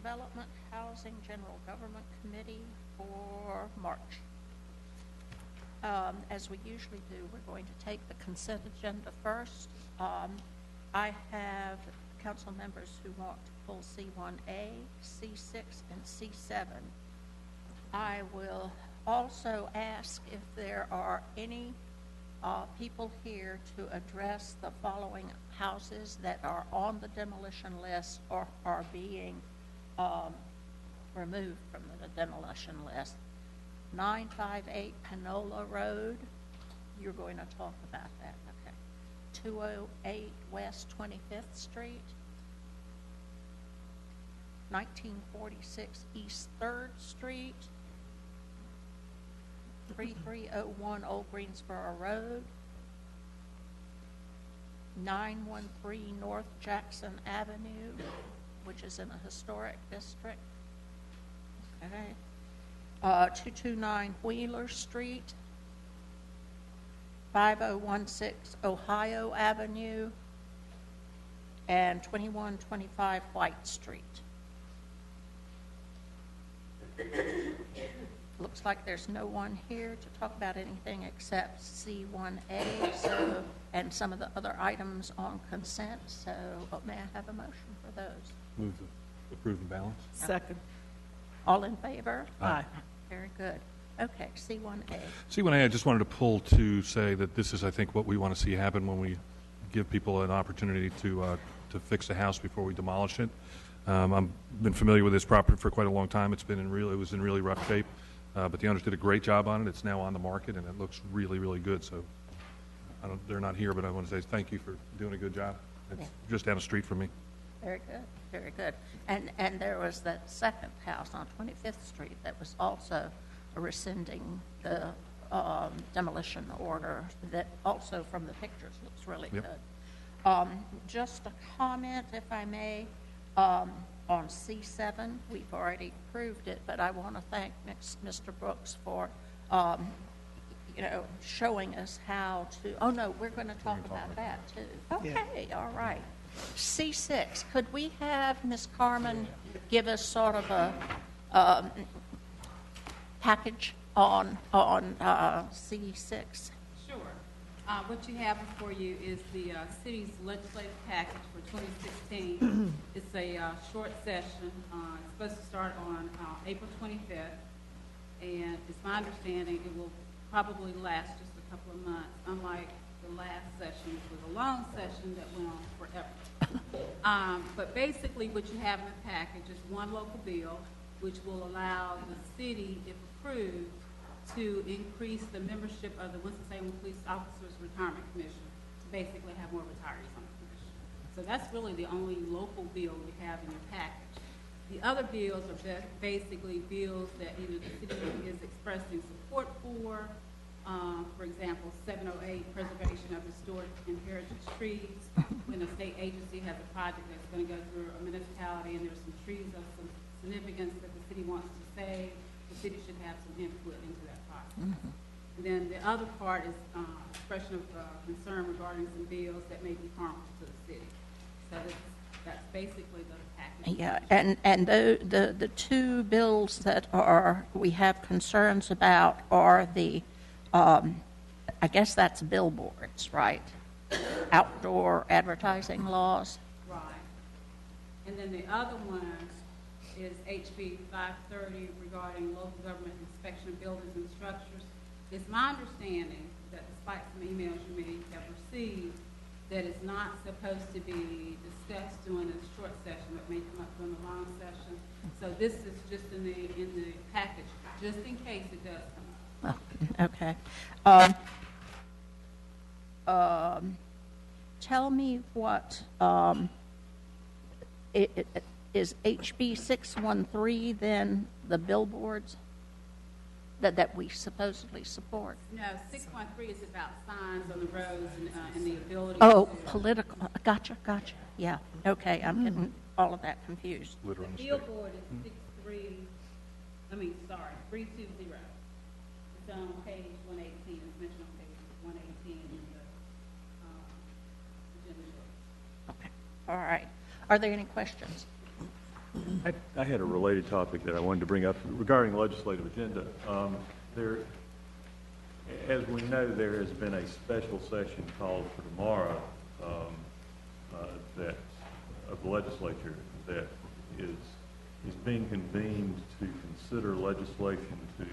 Development, Housing, General Government Committee for March. As we usually do, we're going to take the consent agenda first. I have council members who want to pull C1A, C6, and C7. I will also ask if there are any people here to address the following houses that are on the demolition list or are being removed from the demolition list. 958 Panola Road, you're going to talk about that, okay. 208 West 25th Street, 1946 East 3rd Street, 3301 Old Greensboro Road, 913 North Jackson Avenue, which is in a historic district. Okay. 229 Wheeler Street, 5016 Ohio Avenue, and 2125 White Street. Looks like there's no one here to talk about anything except C1A, and some of the other items on consent. So may I have a motion for those? Move to approve and balance. Second. All in favor? Aye. Very good. Okay, C1A. C1A, I just wanted to pull to say that this is, I think, what we want to see happen when we give people an opportunity to fix a house before we demolish it. I've been familiar with this property for quite a long time. It was in really rough shape, but the owners did a great job on it. It's now on the market, and it looks really, really good. So they're not here, but I want to say thank you for doing a good job. It's just down the street from me. Very good, very good. And there was that second house on 25th Street that was also rescinding the demolition order that also from the pictures looks really good. Just a comment, if I may, on C7. We've already approved it, but I want to thank Mr. Brooks for showing us how to, oh no, we're going to talk about that too. Okay, all right. C6, could we have Ms. Carmen give us sort of a package on C6? Sure. What you have before you is the city's legislative package for 2016. It's a short session. It's supposed to start on April 25th, and it's my understanding it will probably last just a couple of months, unlike the last session, which was a long session that went on forever. But basically what you have in the package is one local bill which will allow the city, if approved, to increase the membership of the Winston-Salem Police Officers Retirement Commission to basically have more retirees on the commission. So that's really the only local bill we have in your package. The other bills are basically bills that either the city is expressing support for example, 708, preservation of historic and heritage trees. When a state agency has a project that's going to go through a municipality and there's some trees of some significance that the city wants to save, the city should have some input into that process. And then the other part is expression of concern regarding some bills that may be harmful to the city. So that's basically the package. Yeah, and the two bills that we have concerns about are the I guess that's billboards, right? Outdoor advertising laws. Right. And then the other one is HB 530 regarding local government inspection of buildings and structures. It's my understanding that despite some emails you may have received, that it's not supposed to be discussed during a short session, but may come up during the long session. So this is just in the package, just in case it does come up. Oh, okay. Tell me what is HB 613 then the billboards that we supposedly support? No, 613 is about signs on the roads and the ability Oh, to... political. Gotcha. Yeah. Okay, I'm getting all of that confused. The billboard is 320. It's on page 118. It's mentioned on page 118 in the agenda. Okay. All right. Are there any questions? I had a related topic that I wanted to bring up regarding legislative agenda. As we know, there has been a special session called for tomorrow of the legislature that is being convened to consider legislation to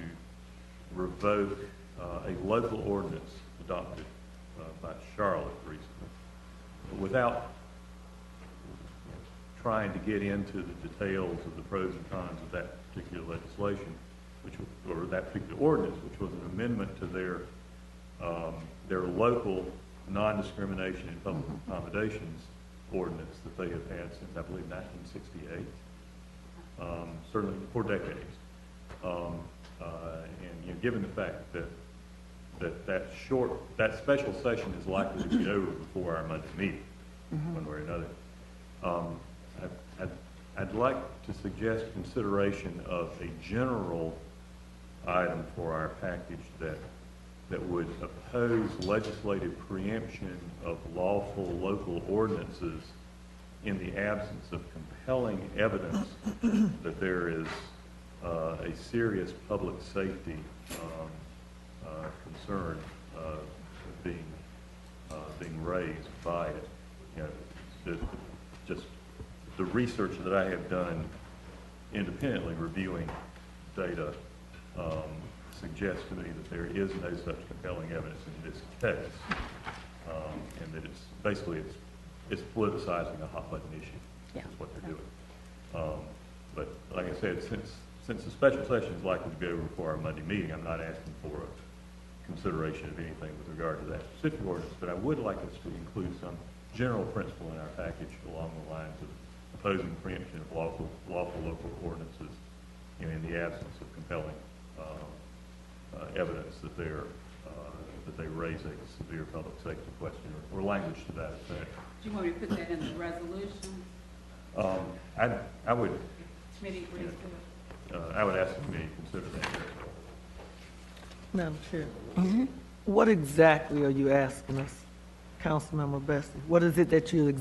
revoke a local ordinance adopted by Charlotte recently. Without trying to get into the details of the pros and cons of that particular legislation, or that particular ordinance, which was an amendment to their local non-discrimination in public accommodations ordinance that they have had since, I believe, 1968, certainly for decades. And given the fact that special session is likely to be over before our Monday meeting, one way or another, I'd like to suggest consideration of a general item for our package that would oppose legislative preemption of lawful local ordinances in the absence of compelling evidence that there is a serious public safety concern being raised by it. Just the research that I have done independently reviewing data suggests to me that there is no such compelling evidence in this case, and that it's basically politicizing a hot button issue. Yeah. Is what they're doing. But like I said, since the special session is likely to be over before our Monday meeting, I'm not asking for a consideration of anything with regard to that specific ordinance, but I would like us to include some general principle in our package along the lines of opposing preemption of lawful local ordinances in the absence of compelling evidence that they raise a severe public safety question or language to that effect. Do you want me to put that in the resolution? I would. Committee agrees to it. I would ask the committee to consider that. Madam Chair, what exactly are you asking us, Councilmember Bessie? What is it that you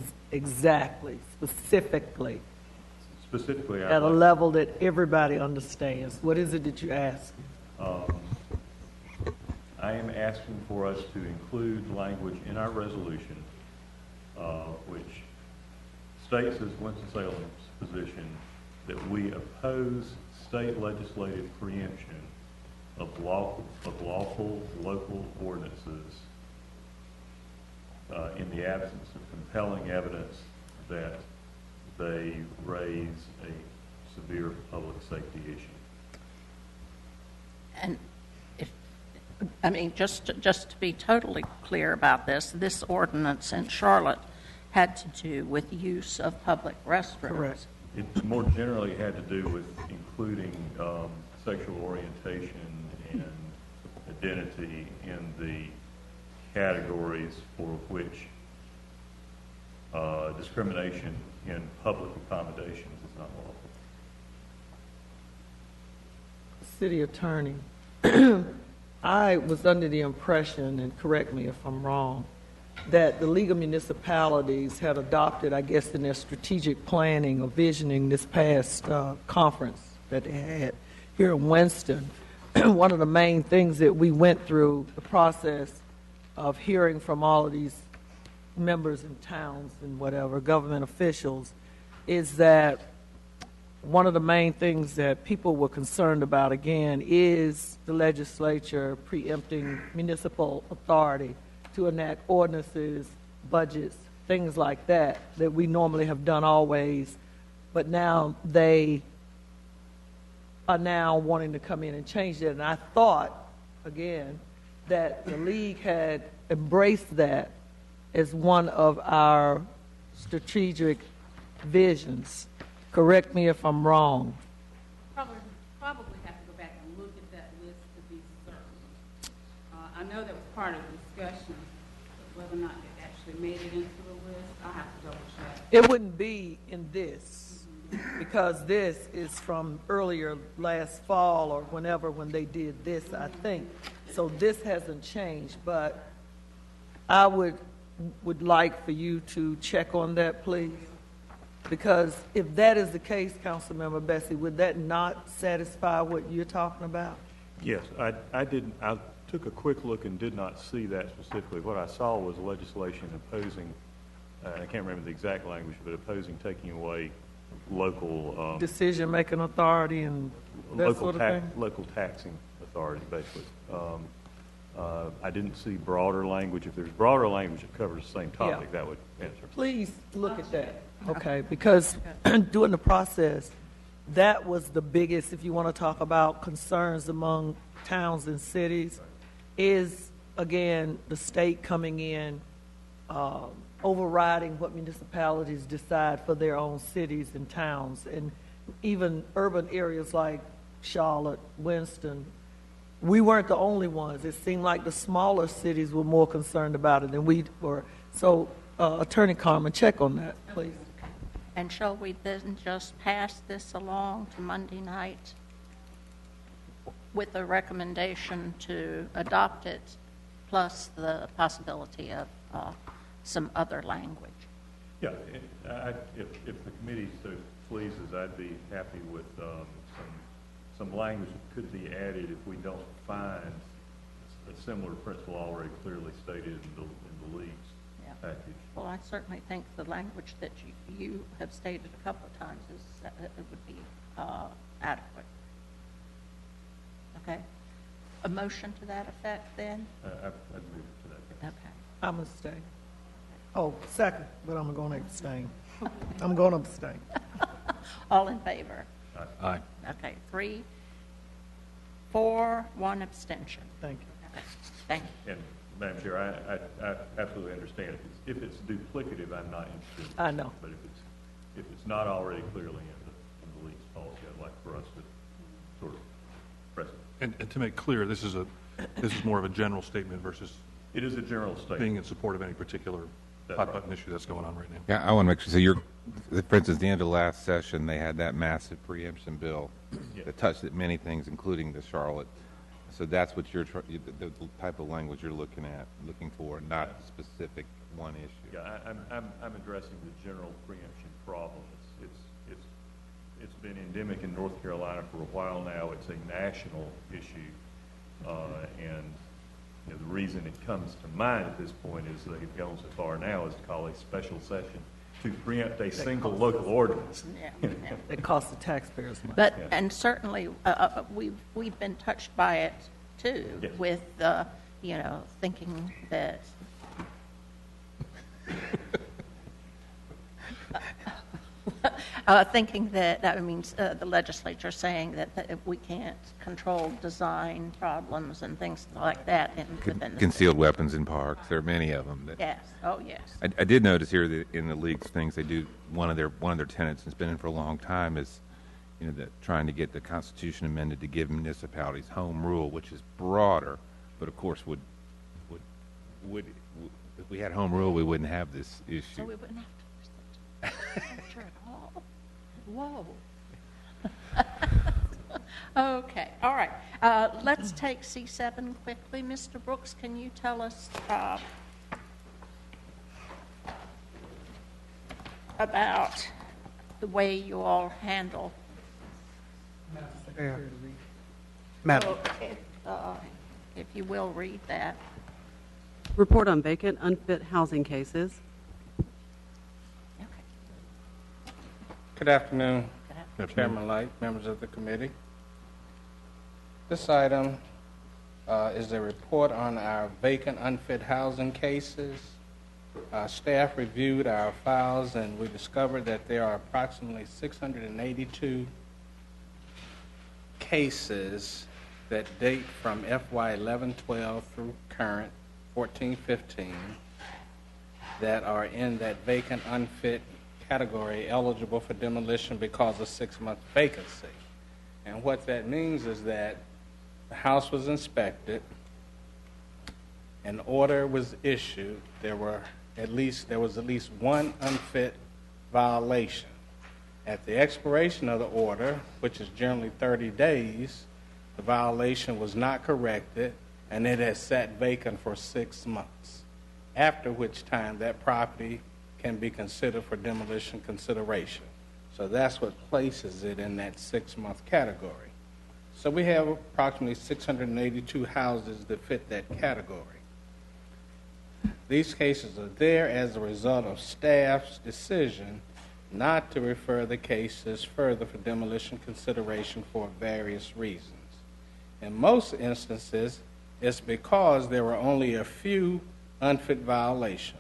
specifically, at a level that everybody understands? What is it that you ask? I am asking for us to include language in our resolution which states as Winston-Salem's position that we oppose state legislative preemption of lawful local ordinances in the absence of compelling evidence that they raise a severe public safety issue. And just to be totally clear about this ordinance in Charlotte had to do with use of public restrooms. Correct. It more generally had to do with including sexual orientation and identity in the categories for which discrimination in public accommodations is not lawful. City Attorney, I was under the impression, and correct me if I'm wrong, that the League of Municipalities had adopted, I guess, in their strategic planning or visioning this past conference that they had here in Winston. One of the main things that we went through the process of hearing from all of these members in towns and whatever, government officials, is that one of the main things that people were concerned about, again, is the legislature preempting municipal authority to enact ordinances, budgets, things like that we normally have done always, but now they are now wanting to come in and change that. And I thought, again, that the League had embraced that as one of our strategic visions. Correct me if I'm wrong. Probably have to go back and look at that list to be certain. I know that was part of the discussion, but whether or not it actually made it into the list, I'll have to double check. It wouldn't be in this, because this is from earlier last fall or whenever when they did this, I think. So this hasn't changed, but I would like for you to check on that, please. Because if that is the case, Councilmember Bessie, would that not satisfy what you're talking about? Yes, I didn't, I took a quick look and did not see that specifically. What I saw was legislation opposing, I can't remember the exact language, but opposing taking away local, Decision-making authority and that local sort of thing? local taxing authority, basically. I didn't see broader language. If there's broader language that covers the same topic, that would answer. Please look at that, okay? Because during the process, that was the biggest, if you want to talk about concerns among towns and cities, is, again, the state coming in, overriding what municipalities decide for their own cities and towns, and even urban areas like Charlotte, Winston. We weren't the only ones. It seemed like the smaller cities were more concerned about it than we were. So, Attorney Carmen, check on that, please. And shall we then just pass this along to Monday night with a recommendation to adopt it, plus the possibility of some other language? Yeah, if the committee so pleases, I'd be happy with some language that could be added if we don't find a similar principle already clearly stated in the league's package. Well, I certainly think the language that you have stated a couple of times is it would be adequate. Okay. A motion to that effect, then? I'd move to that. Okay. I'm going to abstain. Oh, second, but I'm going to abstain. I'm going to abstain. All in favor? Aye. Okay, 3, 4, 1 abstention. Thank you. Okay, thank you. And Madam Chair, I absolutely understand. If it's duplicative, I'm not interested. I know. But if it's not already clearly in the league's policy, I'd like for us to sort of press it. And to make clear, this is more of a general statement versus It is a general statement. being in support of any particular That's hot right. button issue that's going on right now. Yeah, I want to make sure, so you're, for instance, the end of last session, they had that massive preemption bill Yeah. that touched at many things, including the Charlotte. So that's what you're, the type of language you're looking for, not specific one issue. Yeah, I'm addressing the general preemption problem. It's been endemic in North Carolina for a while now. It's a national issue, and you know, the reason it comes to mind at this point is they've gone so far now as to call a special session to preempt a single local ordinance. Yeah. It costs the taxpayers money. But, Yeah. and certainly, we've been touched by it, too, Yes. with, thinking that, the legislature saying that we can't control design problems and things like that within the... Concealed weapons in parks, there are many of them. Yes, oh, yes. I did notice here that in the league's things, they do, one of their tenets, and it's been in for a long time, is, that trying to get the Constitution amended to give municipalities home rule, which is broader, but of course would if we had home rule, we wouldn't have this issue. So we wouldn't have to legislature at all. Whoa. Okay, all right. Let's take C7 quickly. Mr. Brooks, can you tell us about the way you all handle? Madam, If you will, read that. report on vacant, unfit housing cases. Okay. Good afternoon, Good afternoon. Chairman Light, members of the committee. This item is a report on our vacant, unfit housing cases. Staff reviewed our files, and we discovered that there are approximately 682 cases that date from FY 11-12 through current 14-15 that are in that vacant, unfit category, eligible for demolition because of 6-month vacancy. And what that means is that the house was inspected, an order was issued, there was at least one unfit violation. At the expiration of the order, which is generally 30 days, the violation was not corrected, and it has sat vacant for 6 months, after which time that property can be considered for demolition consideration. So that's what places it in that 6-month category. So we have approximately 682 houses that fit that category. These cases are there as a result of staff's decision not to refer the cases further for demolition consideration for various reasons. In most instances, it's because there were only a few unfit violations,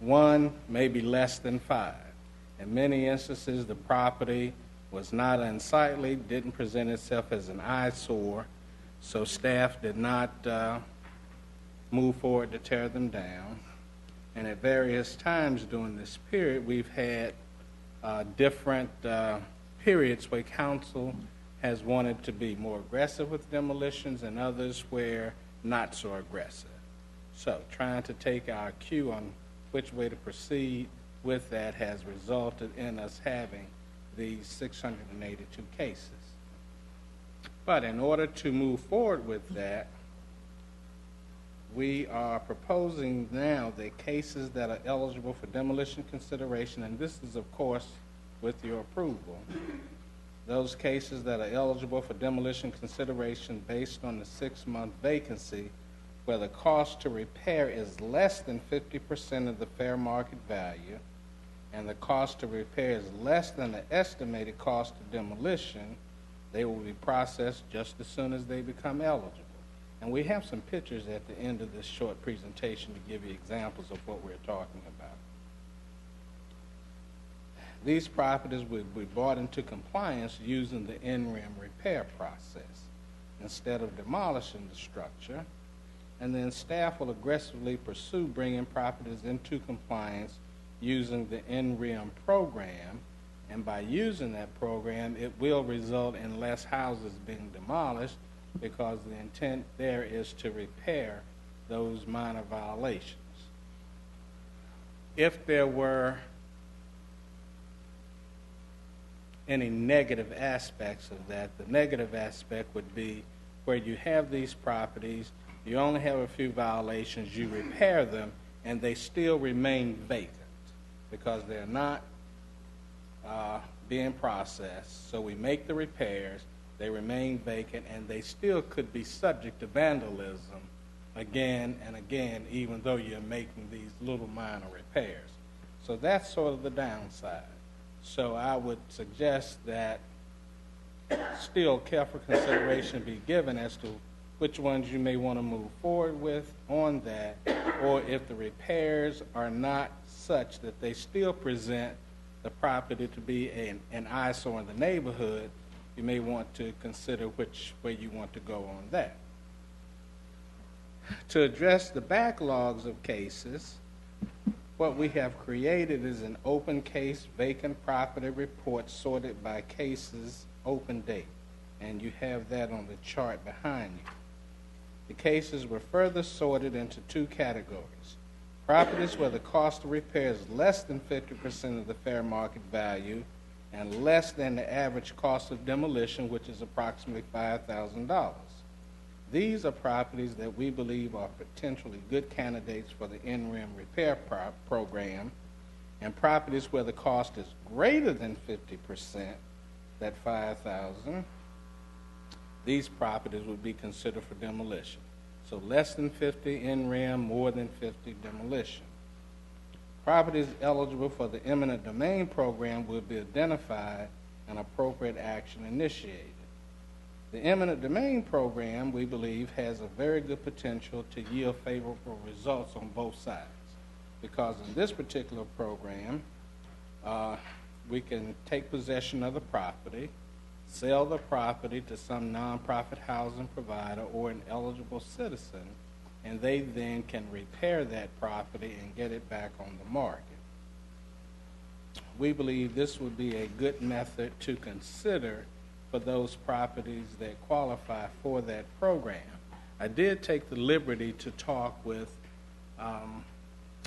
one, maybe less than 5. In many instances, the property was not unsightly, didn't present itself as an eyesore, so staff did not move forward to tear them down. And at various times during this period, we've had different periods where council has wanted to be more aggressive with demolitions and others where not so aggressive. So trying to take our cue on which way to proceed with that has resulted in us having these 682 cases. But in order to move forward with that, we are proposing now that cases that are eligible for demolition consideration, and this is of course with your approval, those cases that are eligible for demolition consideration based on the 6-month vacancy where the cost to repair is less than 50% of the fair market value and the cost to repair is less than the estimated cost of demolition, they will be processed just as soon as they become eligible. And we have some pictures at the end of this short presentation to give you examples of what we're talking about. These properties will be brought into compliance using the in-rim repair process instead of demolishing the structure, and then staff will aggressively pursue bringing properties into compliance using the in-rim program, and by using that program, it will result in less houses being demolished because the intent there is to repair those minor violations. If there were any negative aspects of that, the negative aspect would be where you have these properties, you only have a few violations, you repair them, and they still remain vacant because they're not being processed. So we make the repairs, they remain vacant, and they still could be subject to vandalism again and again, even though you're making these little minor repairs. So that's sort of the downside. So I would suggest that still careful consideration be given as to which ones you may want to move forward with on that, or if the repairs are not such that they still present the property to be an eyesore in the neighborhood, you may want to consider which way you want to go on that. To address the backlogs of cases, what we have created is an open case vacant property report sorted by cases open date, and you have that on the chart behind you. The cases were further sorted into 2 categories. Properties where the cost of repair is less than 50% of the fair market value and less than the average cost of demolition, which is approximately $5,000. These are properties that we believe are potentially good candidates for the in-rim repair program, and properties where the cost is greater than 50%, that $5,000, these properties would be considered for demolition. So less than 50 in-rim, more than 50 demolition. Properties eligible for the eminent domain program will be identified and appropriate action initiated. The eminent domain program, we believe, has a very good potential to yield favorable results on both sides, because in this particular program, we can take possession of the property, sell the property to some nonprofit housing provider or an eligible citizen, and they then can repair that property and get it back on the market. We believe this would be a good method to consider for those properties that qualify for that program. I did take the liberty to talk with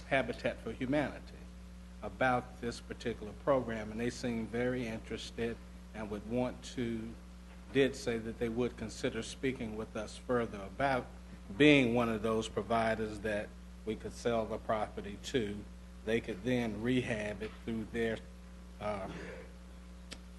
Habitat for Humanity about this particular program, and they seemed very interested and would want to, did say that they would consider speaking with us further about being one of those providers that we could sell the property to they could then rehab it through their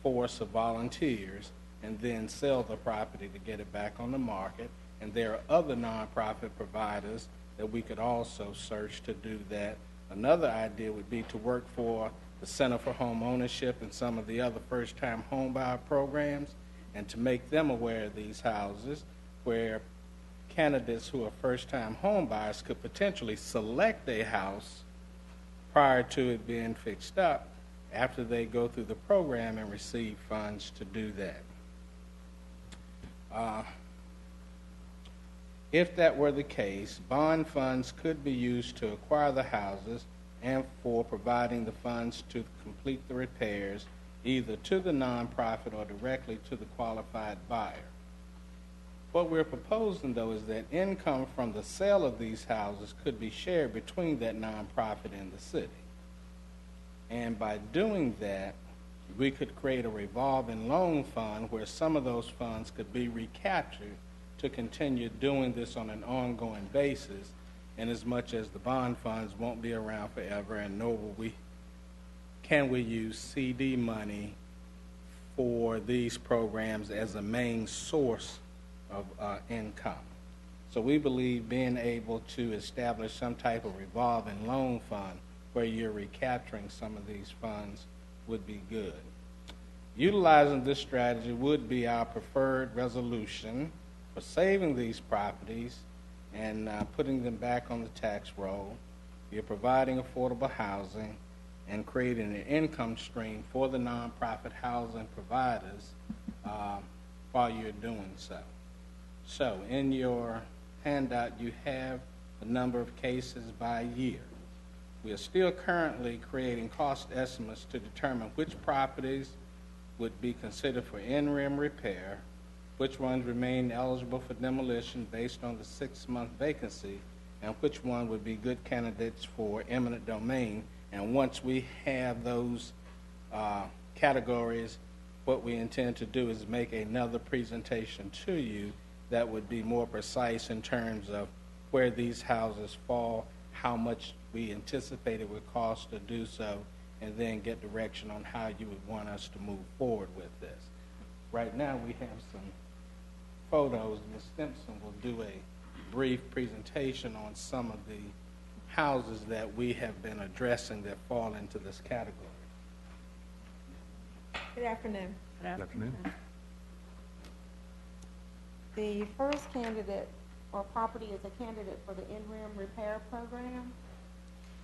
force of volunteers and then sell the property to get it back on the market. And there are other nonprofit providers that we could also search to do that. Another idea would be to work for the Center for Home Ownership and some of the other first-time home buyer programs, and to make them aware of these houses where candidates who are first-time home buyers could potentially select a house prior to it being fixed up after they go through the program and receive funds to do that. If that were the case, bond funds could be used to acquire the houses and for providing the funds to complete the repairs, either to the nonprofit or directly to the qualified buyer. What we're proposing, though, is that income from the sale of these houses could be shared between that nonprofit and the city. And by doing that, we could create a revolving loan fund where some of those funds could be recaptured to continue doing this on an ongoing basis, and as much as the bond funds won't be around forever, and nor can we use CD money for these programs as a main source of income. So we believe being able to establish some type of revolving loan fund where you're recapturing some of these funds would be good. Utilizing this strategy would be our preferred resolution for saving these properties and putting them back on the tax roll. You're providing affordable housing and creating an income stream for the nonprofit housing providers while you're doing so. So in your handout, you have a number of cases by year. We are still currently creating cost estimates to determine which properties would be considered for in-rim repair, which ones remain eligible for demolition based on the 6-month vacancy, and which one would be good candidates for eminent domain. And once we have those categories, what we intend to do is make another presentation to you that would be more precise in terms of where these houses fall, how much we anticipate it would cost to do so, and then get direction on how you would want us to move forward with this. Right now, we have some photos. Ms. Stimpson will do a brief presentation on some of the houses that we have been addressing that fall into this category. Good afternoon. Good afternoon. The first candidate or property is a candidate for the in-rim repair program.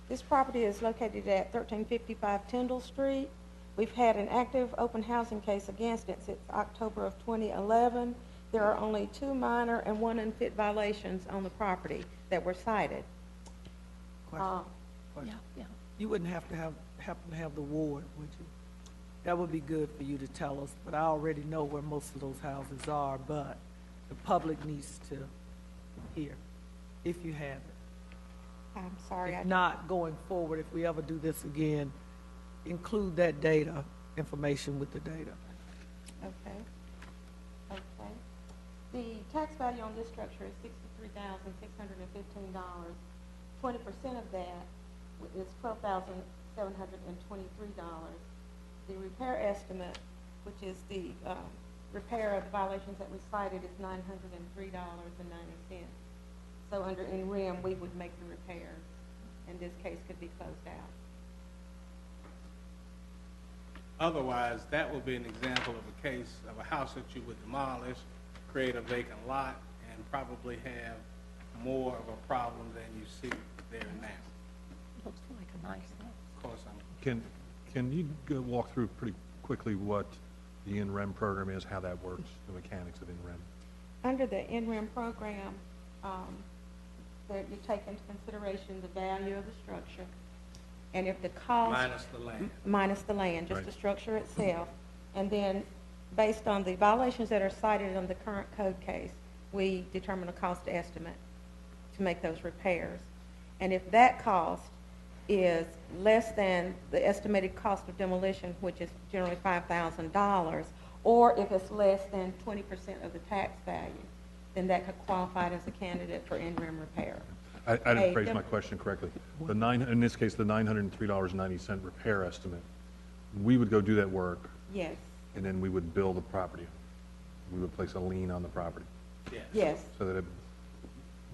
This property is located at 1355 Tyndall Street. We've had an active open housing case against it since October of 2011. There are only 2 minor and 1 unfit violations on the property that were cited. Question. Yeah. You wouldn't happen to have the ward, would you? That would be good for you to tell us, but I already know where most of those houses are, but the public needs to hear, if you have it. I'm sorry. If not, going forward, if we ever do this again, include that data, information with the data. Okay. The tax value on this structure is $63,615. 20% of that is $12,723. The repair estimate, which is the repair of the violations that we cited, is $903.90. So under in-rim, we would make the repairs, and this case could be closed out. Otherwise, that would be an example of a case of a house that you would demolish, create a vacant lot, and probably have more of a problem than you see there now. Looks like a nice house. Of course, Can you walk through pretty quickly what the in-rem program is, how that works, the mechanics of in-rem? Under the in-rim program, that you take into consideration the value of the structure, and if the cost... Minus the land, just Right. the structure itself. And then, based on the violations that are cited on the current code case, we determine a cost estimate to make those repairs. And if that cost is less than the estimated cost of demolition, which is generally $5,000, or if it's less than 20% of the tax value, then that could qualify as a candidate for in-rim repair. I didn't Hey, phrase them- my question correctly. In this case, the $903.90 repair estimate, we would go do that work, Yes, and then we would bill the property. We would place a lien on the property, yes, so that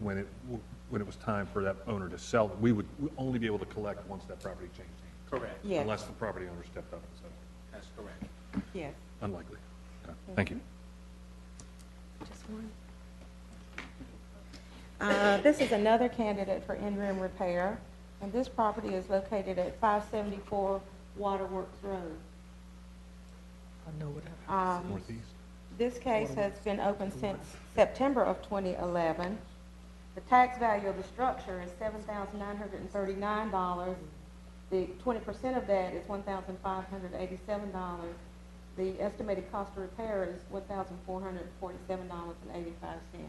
when it was time for that owner to sell it, we would only be able to collect once that property changed hands. Correct. yes, Unless the property owner stepped up and said, That's correct. yes. unlikely. Okay, thank you. Just one. This is another candidate for in-room repair, and this property is located at 574 Waterworks Road. I know what happened. Northeast? This case has been open since September of 2011. The tax value of the structure is $7,939. The 20% of that is $1,587. The estimated cost of repair is $1,447.85.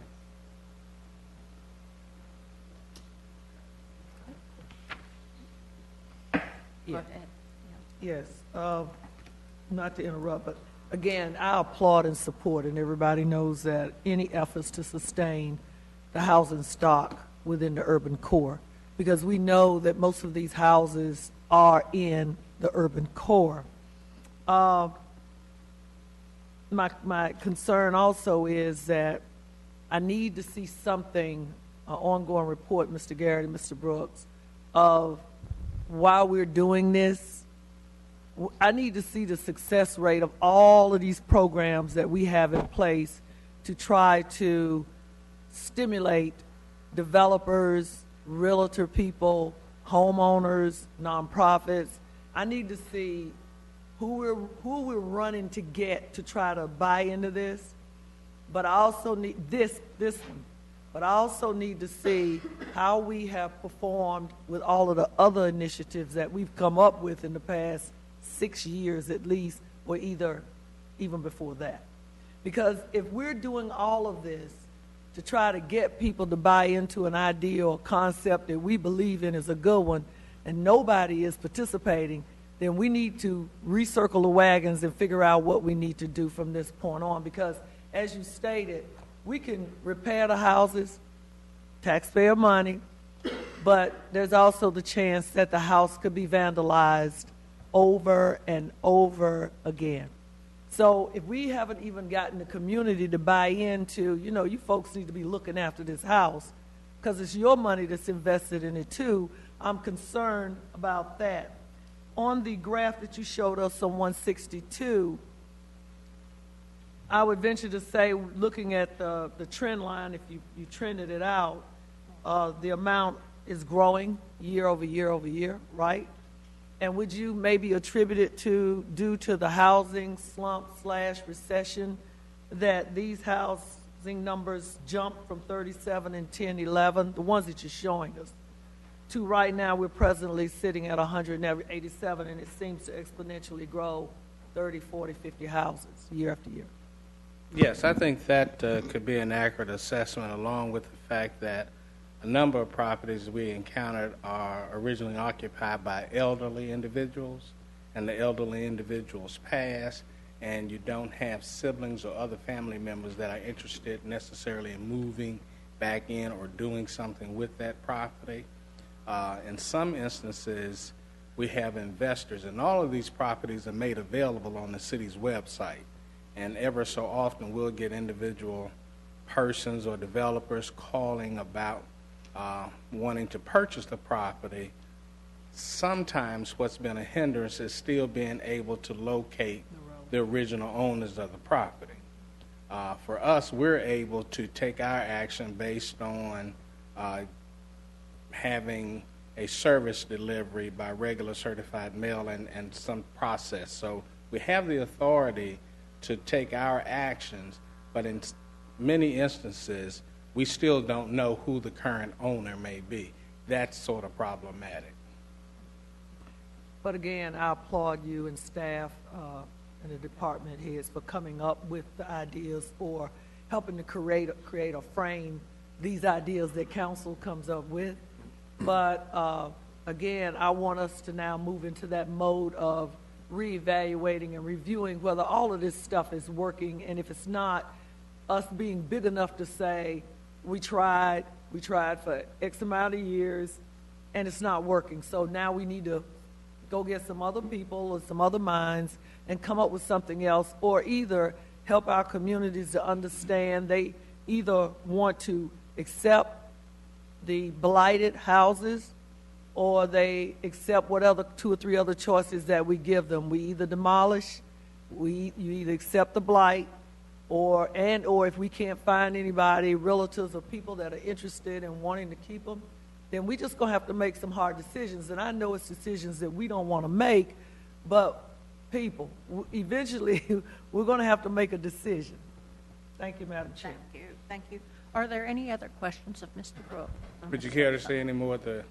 Go ahead. Yes, not to interrupt, but again, I applaud and support, and everybody knows that any efforts to sustain the housing stock within the urban core, because we know that most of these houses are in the urban core. My concern also is that I need to see something, an ongoing report, Mr. Garrett and Mr. Brooks, of while we're doing this, I need to see the success rate of all of these programs that we have in place to try to stimulate developers, realtor people, homeowners, nonprofits. I need to see who we're running to get to try to buy into this. But I also need this one. But I also need to see how we have performed with all of the other initiatives that we've come up with in the past 6 years at least, or even before that. Because if we're doing all of this to try to get people to buy into an idea or concept that we believe in is a good one, and nobody is participating, then we need to recircle the wagons and figure out what we need to do from this point on. Because as you stated, we can repair the houses, taxpayer money, but there's also the chance that the house could be vandalized over and over again. So if we haven't even gotten the community to buy into, you folks need to be looking after this house because it's your money that's invested in it too, I'm concerned about that. On the graph that you showed us on 162, I would venture to say, looking at the trend line, if you trended it out, the amount is growing year over year over year, right? And would you maybe attribute it due to the housing slump/recession that these housing numbers jumped from 37 and 10, 11, the ones that you're showing us, to right now we're presently sitting at 187, and it seems to exponentially grow 30, 40, 50 houses year after year. Yes, I think that could be an accurate assessment, along with the fact that a number of properties we encountered are originally occupied by elderly individuals, and the elderly individuals pass, and you don't have siblings or other family members that are interested necessarily in moving back in or doing something with that property. In some instances, we have investors, and all of these properties are made available on the city's website. And ever so often, we'll get individual persons or developers calling about wanting to purchase the property. Sometimes what's been a hindrance is still being able to locate the original owners of the property. For us, we're able to take our action based on having a service delivery by regular certified mail and some process. So we have the authority to take our actions, but in many instances, we still don't know who the current owner may be. That's sort of problematic. But again, I applaud you and staff and the department heads for coming up with the ideas or helping to create or frame these ideas that council comes up with. But again, I want us to now move into that mode of reevaluating and reviewing whether all of this stuff is working, and if it's not, us being big enough to say we tried, We tried for X amount of years, and it's not working. So now we need to go get some other people or some other minds and come up with something else, or either help our communities to understand they either want to accept the blighted houses, or they accept what other 2 or 3 other choices that we give them. We either demolish, you either accept the blight, or if we can't find anybody, relatives or people that are interested in wanting to keep them, then we just gonna have to make some hard decisions. And I know it's decisions that we don't want to make, but people, eventually we're gonna have to make a decision. Thank you, Madam Chair. Thank you, thank you. Are there any other questions of Mr. Brooke? Would you care to see any more of the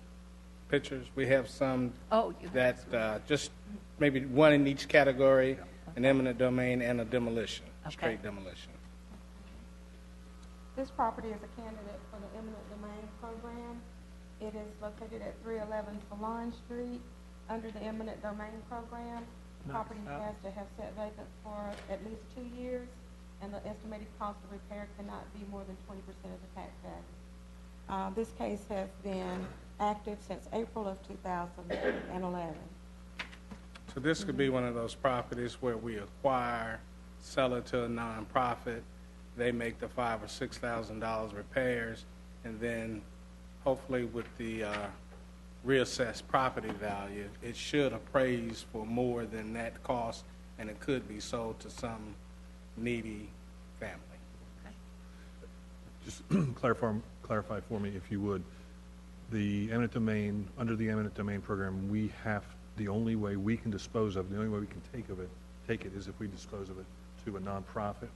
pictures? We have some Oh, you have that, just maybe one in each category, an eminent domain and a demolition, Okay. straight demolition. This property is a candidate for the eminent domain program. It is located at 311 Salon Street under the eminent domain program. Property has to have sat vacant for at least 2 years, and the estimated cost of repair cannot be more than 20% of the tax value. This case has been active since April of 2011. So this could be one of those properties where we acquire, sell it to a nonprofit, they make the $5,000 or $6,000 repairs, and then hopefully with the reassessed property value, it should appraise for more than that cost, and it could be sold to some needy family. Just clarify for me, if you would, the eminent domain, under the eminent domain program, we have, the only way we can dispose of, the only way we can take it is if we dispose of it to a nonprofit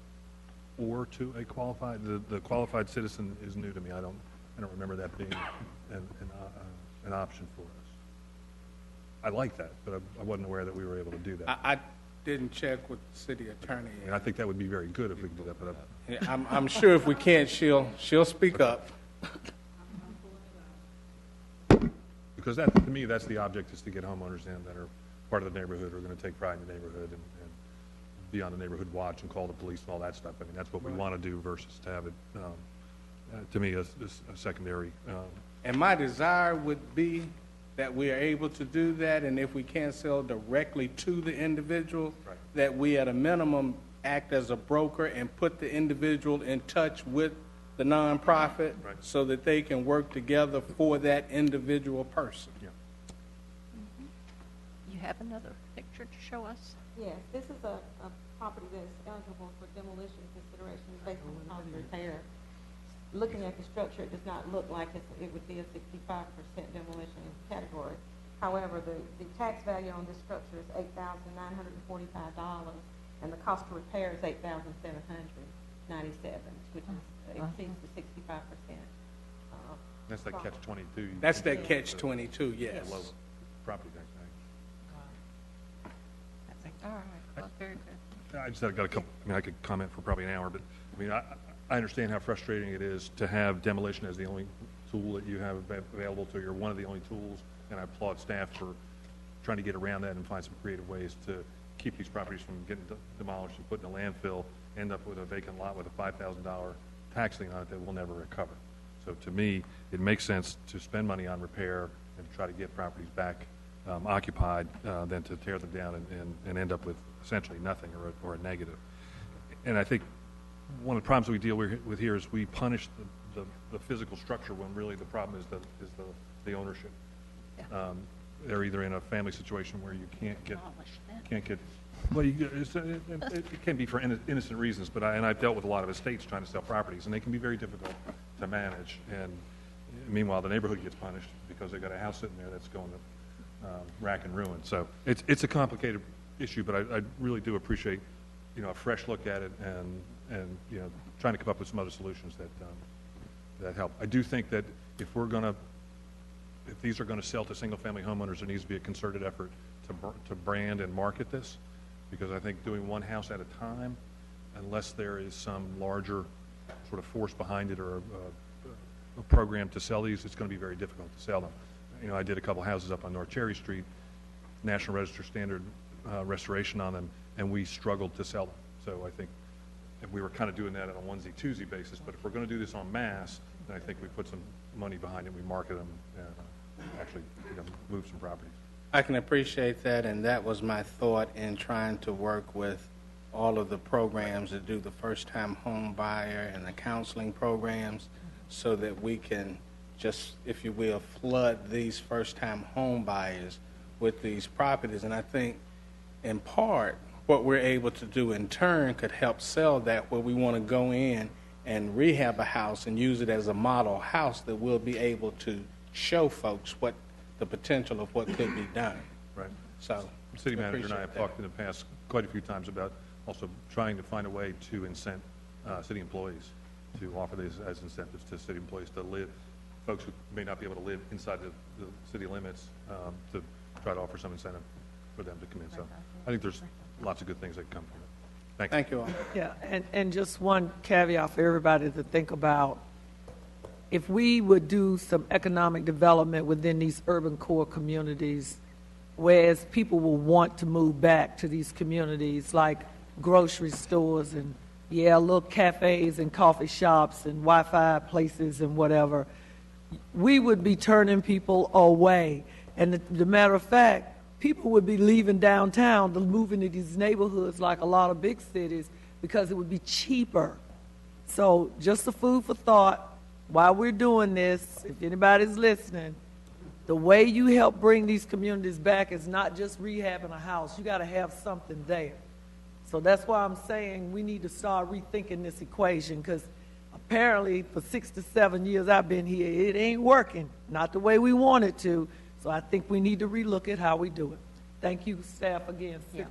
or to a qualified, the qualified citizen is new to me. I don't remember that being an option for us. I like that, but I wasn't aware that we were able to do that. I didn't check with the city attorney. I mean, I think that would be very good if we could do that, but I'm sure if we can't, she'll speak up. because that, to me, that's the object, is to get homeowners in that are part of the neighborhood, who are going to take pride in the neighborhood and be on the neighborhood watch and call the police and all that stuff. I mean, that's what we want to do versus to have it, to me, as a secondary. And my desire would be that we are able to do that, and if we can't sell directly to the individual, Right. that we at a minimum act as a broker and put the individual in touch with the nonprofit, Right. so that they can work together for that individual person. Yeah. You have another picture to show us? Yes, this is a property that is eligible for demolition consideration based on cost of repair. Looking at the structure, it does not look like it would be a 65% demolition category. However, the tax value on this structure is $8,945, and the cost to repair is $8,797, which exceeds the 65%. That's that catch-22. That's that catch-22, yes. Low property tax. All right, well, very good. I just got a couple, I mean, I could comment for probably an hour, but, I mean, I understand how frustrating it is to have demolition as the only tool that you have available to you, or one of the only tools, and I applaud staff for trying to get around that and find some creative ways to keep these properties from getting demolished and put in a landfill, end up with a vacant lot with a $5,000 tax lien on it that we'll never recover. So to me, it makes sense to spend money on repair and try to get properties back occupied than to tear them down and end up with essentially nothing or a negative. And I think one of the problems we deal with here is we punish the physical structure when really the problem is the ownership. Yeah. They're either in a family situation where you can't get, Demolish that. well, it can be for innocent reasons, but I've dealt with a lot of estates trying to sell properties, and they can be very difficult to manage. And meanwhile, the neighborhood gets punished because they've got a house sitting there that's going to rack and ruin. So it's a complicated issue, but I really do appreciate, a fresh look at it and trying to come up with some other solutions that help. I do think that if these are going to sell to single-family homeowners, there needs to be a concerted effort to brand and market this, because I think doing one house at a time, unless there is some larger sort of force behind it or a program to sell these, it's going to be very difficult to sell them. I did a couple houses up on North Cherry Street, National Register Standard restoration on them, and we struggled to sell them. So I think we were kind of doing that on a onesie-twosie basis, but if we're going to do this en masse, And I think we put some money behind it, we market them, and actually move some properties. I can appreciate that, and that was my thought in trying to work with all of the programs that do the first-time home buyer and the counseling programs so that we can just, if you will, flood these first-time home buyers with these properties. And I think, in part, what we're able to do in turn could help sell that, where we want to go in and rehab a house and use it as a model house that we'll be able to show folks what the potential of what could be done. Right. So, City manager and I have appreciate talked in the past quite a few times about also trying to find a way to incent city employees, to offer these as incentives to city employees to live, folks who may not be able to live inside the city limits, to try to offer some incentive for them to come in. So I think there's lots of good things that come from it. Thank you. Thank you all. Yeah, and just one caveat for everybody to think about. If we would do some economic development within these urban core communities, whereas people will want to move back to these communities, like grocery stores and, little cafes and coffee shops and Wi-Fi places and whatever, we would be turning people away. And the matter of fact, people would be leaving downtown to move into these neighborhoods like a lot of big cities because it would be cheaper. So just a food for thought. While we're doing this, if anybody's listening, the way you help bring these communities back is not just rehabbing a house. You got to have something there. So that's why I'm saying we need to start rethinking this equation, because apparently for 6 to 7 years I've been here, it ain't working, not the way we want it to. So I think we need to relook at how we do it. Thank you, staff, again. Yeah.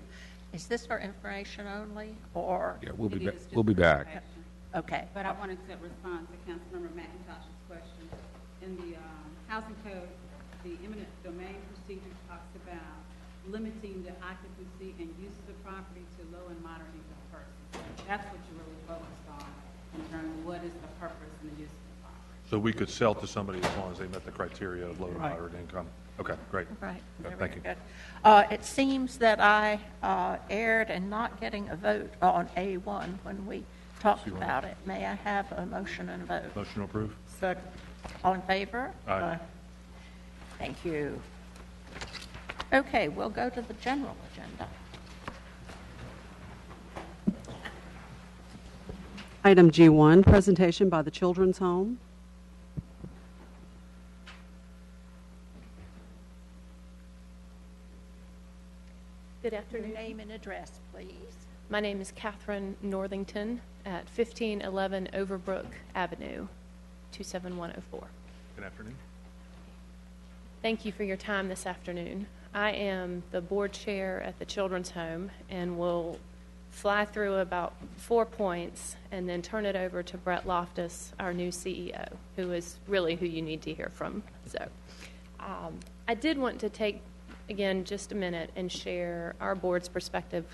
Is this for information only, or? Yeah, we'll be It back. is just We'll be back. information. Okay. But I wanted to respond to Councilmember McIntosh's question. In the housing code, the eminent domain procedure talks about limiting the occupancy and use of the property to low and moderate income persons. That's what you're really focused on in terms of what is the purpose and the use of the property. So we could sell to somebody as long as they met the criteria of low to Right. moderate income. Okay, great. Right. Thank you. Good. It seems that I erred in not getting a vote on A1 when we talked about it. May I have a motion and a vote? Motion to approve? Second. All in favor? Aye. Thank you. Okay, we'll go to the general agenda. Item G1, presentation by the Children's Home. Good Your afternoon. name and address, please. My name is Catherine Northington at 1511 Overbrook Avenue, 27104. Good afternoon. Thank you for your time this afternoon. I am the board chair at the Children's Home and will fly through about 4 points and then turn it over to Brett Loftus, our new CEO, who is really who you need to hear from. So I did want to take, again, just a minute and share our board's perspective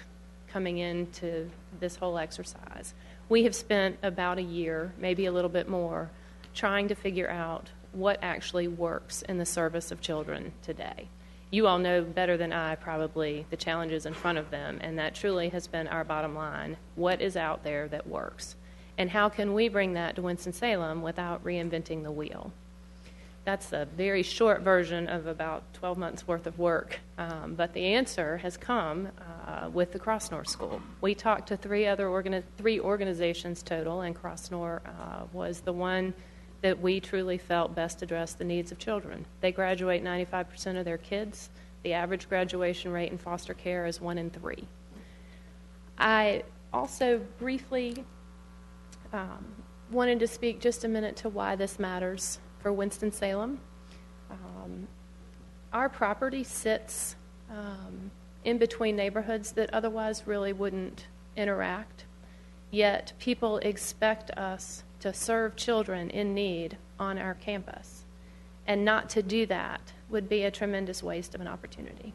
coming into this whole exercise. We have spent about a year, maybe a little bit more, trying to figure out what actually works in the service of children today. You all know better than I probably the challenges in front of them, and that truly has been our bottom line. What is out there that works? And how can we bring that to Winston-Salem without reinventing the wheel? That's a very short version of about 12 months worth of work, but the answer has come with the Crossnor School. We talked to three organizations total, and Crossnor was the one that we truly felt best addressed the needs of children. They graduate 95% of their kids. The average graduation rate in foster care is 1 in 3. I also briefly wanted to speak just a minute to why this matters for Winston-Salem. Our property sits in between neighborhoods that otherwise really wouldn't interact, yet people expect us to serve children in need on our campus, and not to do that would be a tremendous waste of an opportunity.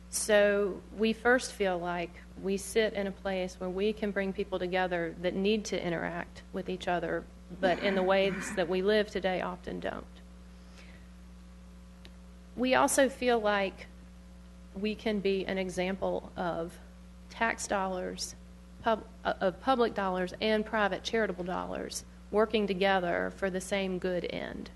So we first feel like we sit in a place where we can bring people together that need to interact with each other, but in the ways that we live today often don't. We also feel like we can be an example of tax dollars, of public dollars and private charitable dollars working together for the same good end.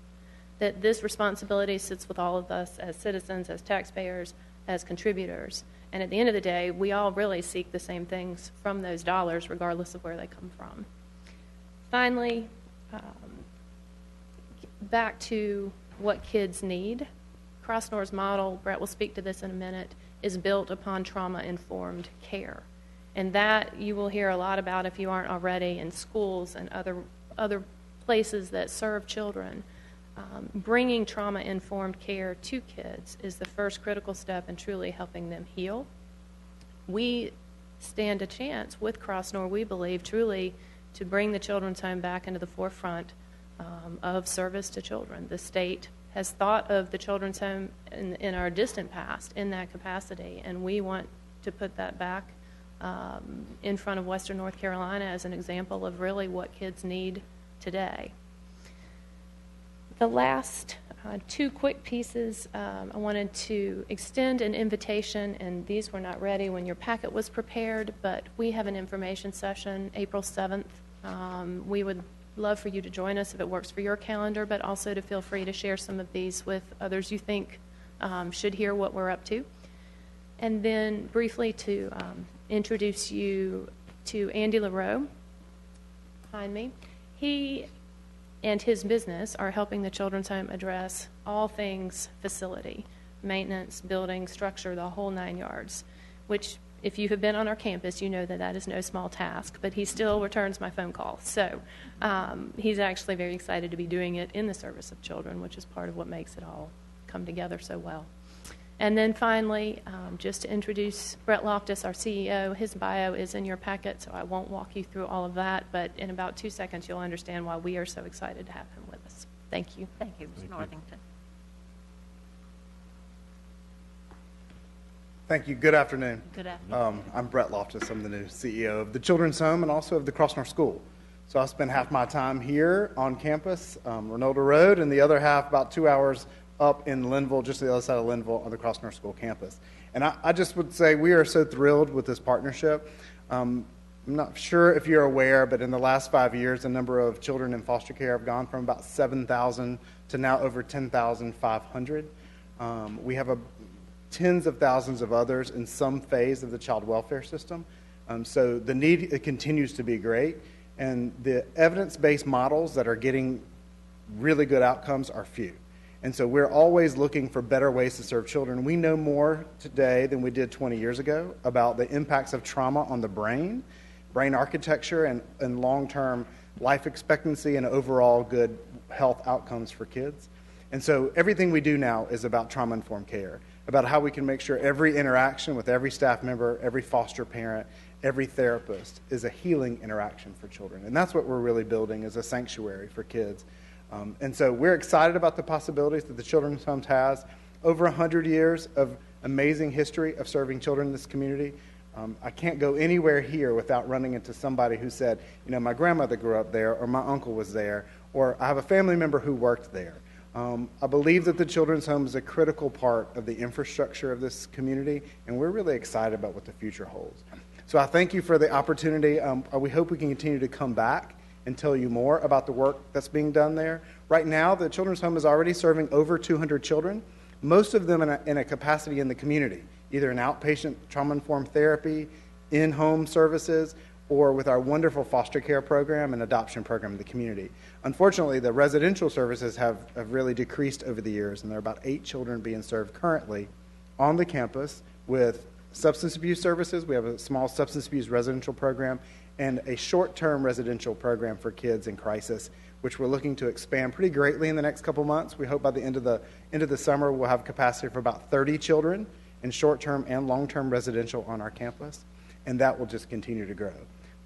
That this responsibility sits with all of us as citizens, as taxpayers, as contributors. And at the end of the day, we all really seek the same things from those dollars, regardless of where they come from. Finally, back to what kids need. Crossnor's model, Brett will speak to this in a minute, is built upon trauma-informed care. And that you will hear a lot about if you aren't already in schools and other places that serve children. Bringing trauma-informed care to kids is the first critical step in truly helping them heal. We stand a chance with Crossnor, we believe, truly to bring the children's home back into the forefront of service to children. The state has thought of the children's home in our distant past in that capacity, and we want to put that back in front of Western North Carolina as an example of really what kids need today. The last two quick pieces, I wanted to extend an invitation, and these were not ready when your packet was prepared, but we have an information session April 7th. We would love for you to join us if it works for your calendar, but also to feel free to share some of these with others you think should hear what we're up to. And then briefly to introduce you to Andy LaRoe behind me. He and his business are helping the children's home address all things facility, maintenance, building, structure, the whole 9 yards, which if you have been on our campus, you know that that is no small task, but he still returns my phone calls. So he's actually very excited to be doing it in the service of children, which is part of what makes it all come together so well. And then finally, just to introduce Brett Loftus, our CEO. His bio is in your packet, so I won't walk you through all of that, but in about 2 seconds, you'll understand why we are so excited to have him with us. Thank you. Thank you, Ms. Northington. Thank you. Good afternoon. Good afternoon. I'm Brett Loftus. I'm the new CEO of the Children's Home and also of the Crossnor School. So I spend half my time here on campus, Renolda Road, and the other half, about 2 hours up in Linville, just the other side of Linville on the Crossnor School campus. And I just would say we are so thrilled with this partnership. I'm not sure if you're aware, but in the last 5 years, the number of children in foster care have gone from about 7,000 to now over 10,500. We have tens of thousands of others in some phase of the child welfare system. So the need it continues to be great. And the evidence-based models that are getting really good outcomes are few. And so we're always looking for better ways to serve children. We know more today than we did 20 years ago about the impacts of trauma on the brain architecture, and long-term life expectancy and overall good health outcomes for kids. And so everything we do now is about trauma-informed care, about how we can make sure every interaction with every staff member, every foster parent, every therapist is a healing interaction for children. And that's what we're really building, is a sanctuary for kids. And so we're excited about the possibilities that the Children's Home has. Over 100 years of amazing history of serving children in this community. I can't go anywhere here without running into somebody who said, you know, my grandmother grew up there, or my uncle was there, or I have a family member who worked there. I believe that the Children's Home is a critical part of the infrastructure of this community, and we're really excited about what the future holds. So I thank you for the opportunity. We hope we can continue to come back and tell you more about the work that's being done there. Right now, the Children's Home is already serving over 200 children, most of them in a capacity in the community, either in outpatient trauma-informed therapy, in-home services, or with our wonderful foster care program and adoption program in the community. Unfortunately, the residential services have really decreased over the years, and there are about 8 children being served currently on the campus with substance abuse services. We have a small substance abuse residential program and a short-term residential program for kids in crisis, which we're looking to expand pretty greatly in the next couple months. We hope by the end of the summer we'll have capacity for about 30 children in short-term and long-term residential on our campus, and that will just continue to grow.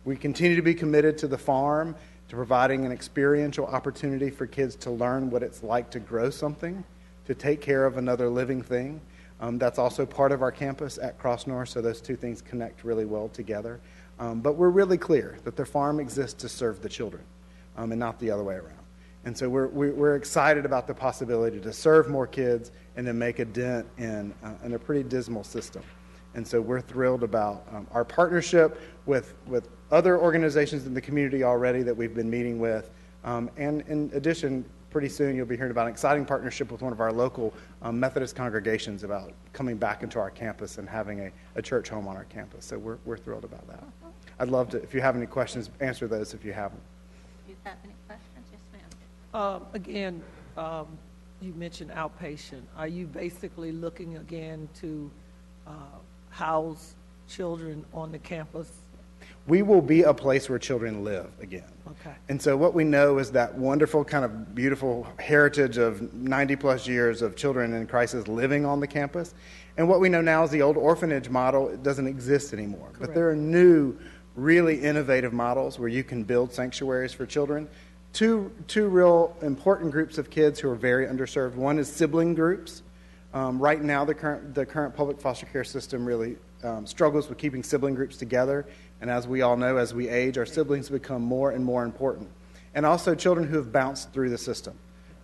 We continue to be committed to the farm, to providing an experiential opportunity for kids to learn what it's like to grow something, to take care of another living thing. That's also part of our campus at Crossnor, so those two things connect really well together. But we're really clear that the farm exists to serve the children and not the other way around. And so we're excited about the possibility to serve more kids and to make a dent in a pretty dismal system. And so we're thrilled about our partnership with other organizations in the community already that we've been meeting with. And in addition, pretty soon you'll be hearing about an exciting partnership with one of our local Methodist congregations about coming back into our campus and having a church home on our campus. So we're thrilled about that. I'd love to, if you have any questions, answer those if you have them. Do you have any questions? Yes, ma'am. Again, you mentioned outpatient. Are you basically looking again to house children on the campus? We will be a place where children live again. Okay. And so what we know is that wonderful kind of beautiful heritage of 90 plus years of children in crisis living on the campus. And what we know now is the old orphanage model, it doesn't exist anymore. Correct. But there are new, really innovative models where you can build sanctuaries for children. Two real important groups of kids who are very underserved. One is sibling groups. Right now, the current public foster care system really struggles with keeping sibling groups together. And as we all know, as we age, our siblings become more and more important. And also children who have bounced through the system.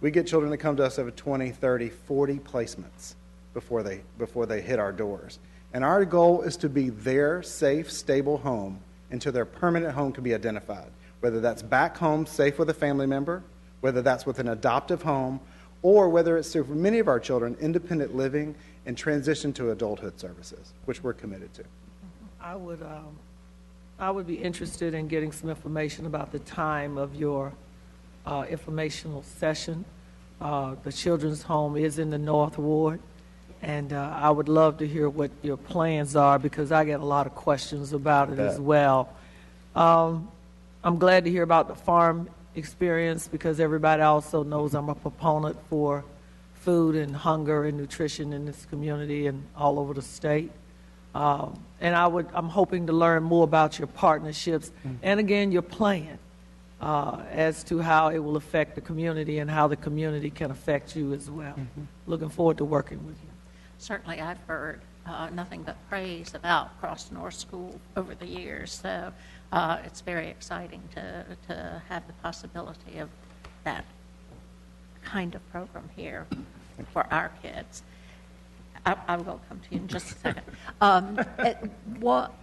We get children that come to us over 20, 30, 40 placements before they hit our doors. And our goal is to be their safe, stable home until their permanent home can be identified. Whether that's back home, safe with a family member, whether that's with an adoptive home, or whether it's, for many of our children, independent living and transition to adulthood services, which we're committed to. I would be interested in getting some information about the time of your informational session. The children's home is in the North Ward, and I would love to hear what your plans are because I get a lot of questions about it as well. I'm glad to hear about the farm experience because everybody also knows I'm a proponent for food and hunger and nutrition in this community and all over the state. And I'm hoping to learn more about your partnerships and again your plan as to how it will affect the community and how the community can affect you as well. Looking forward to working with you. Certainly, I've heard nothing but praise about Cross North School over the years, so it's very exciting to have the possibility of that kind of program here for our kids. I will come to you in just a second.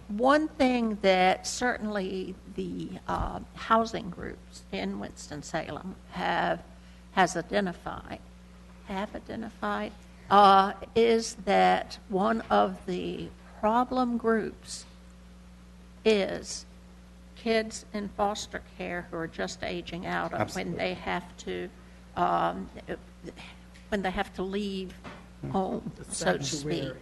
One thing that certainly the housing groups in Winston-Salem have identified is that one of the problem groups is kids in foster care who are just aging out of when they have to leave home, so to speak.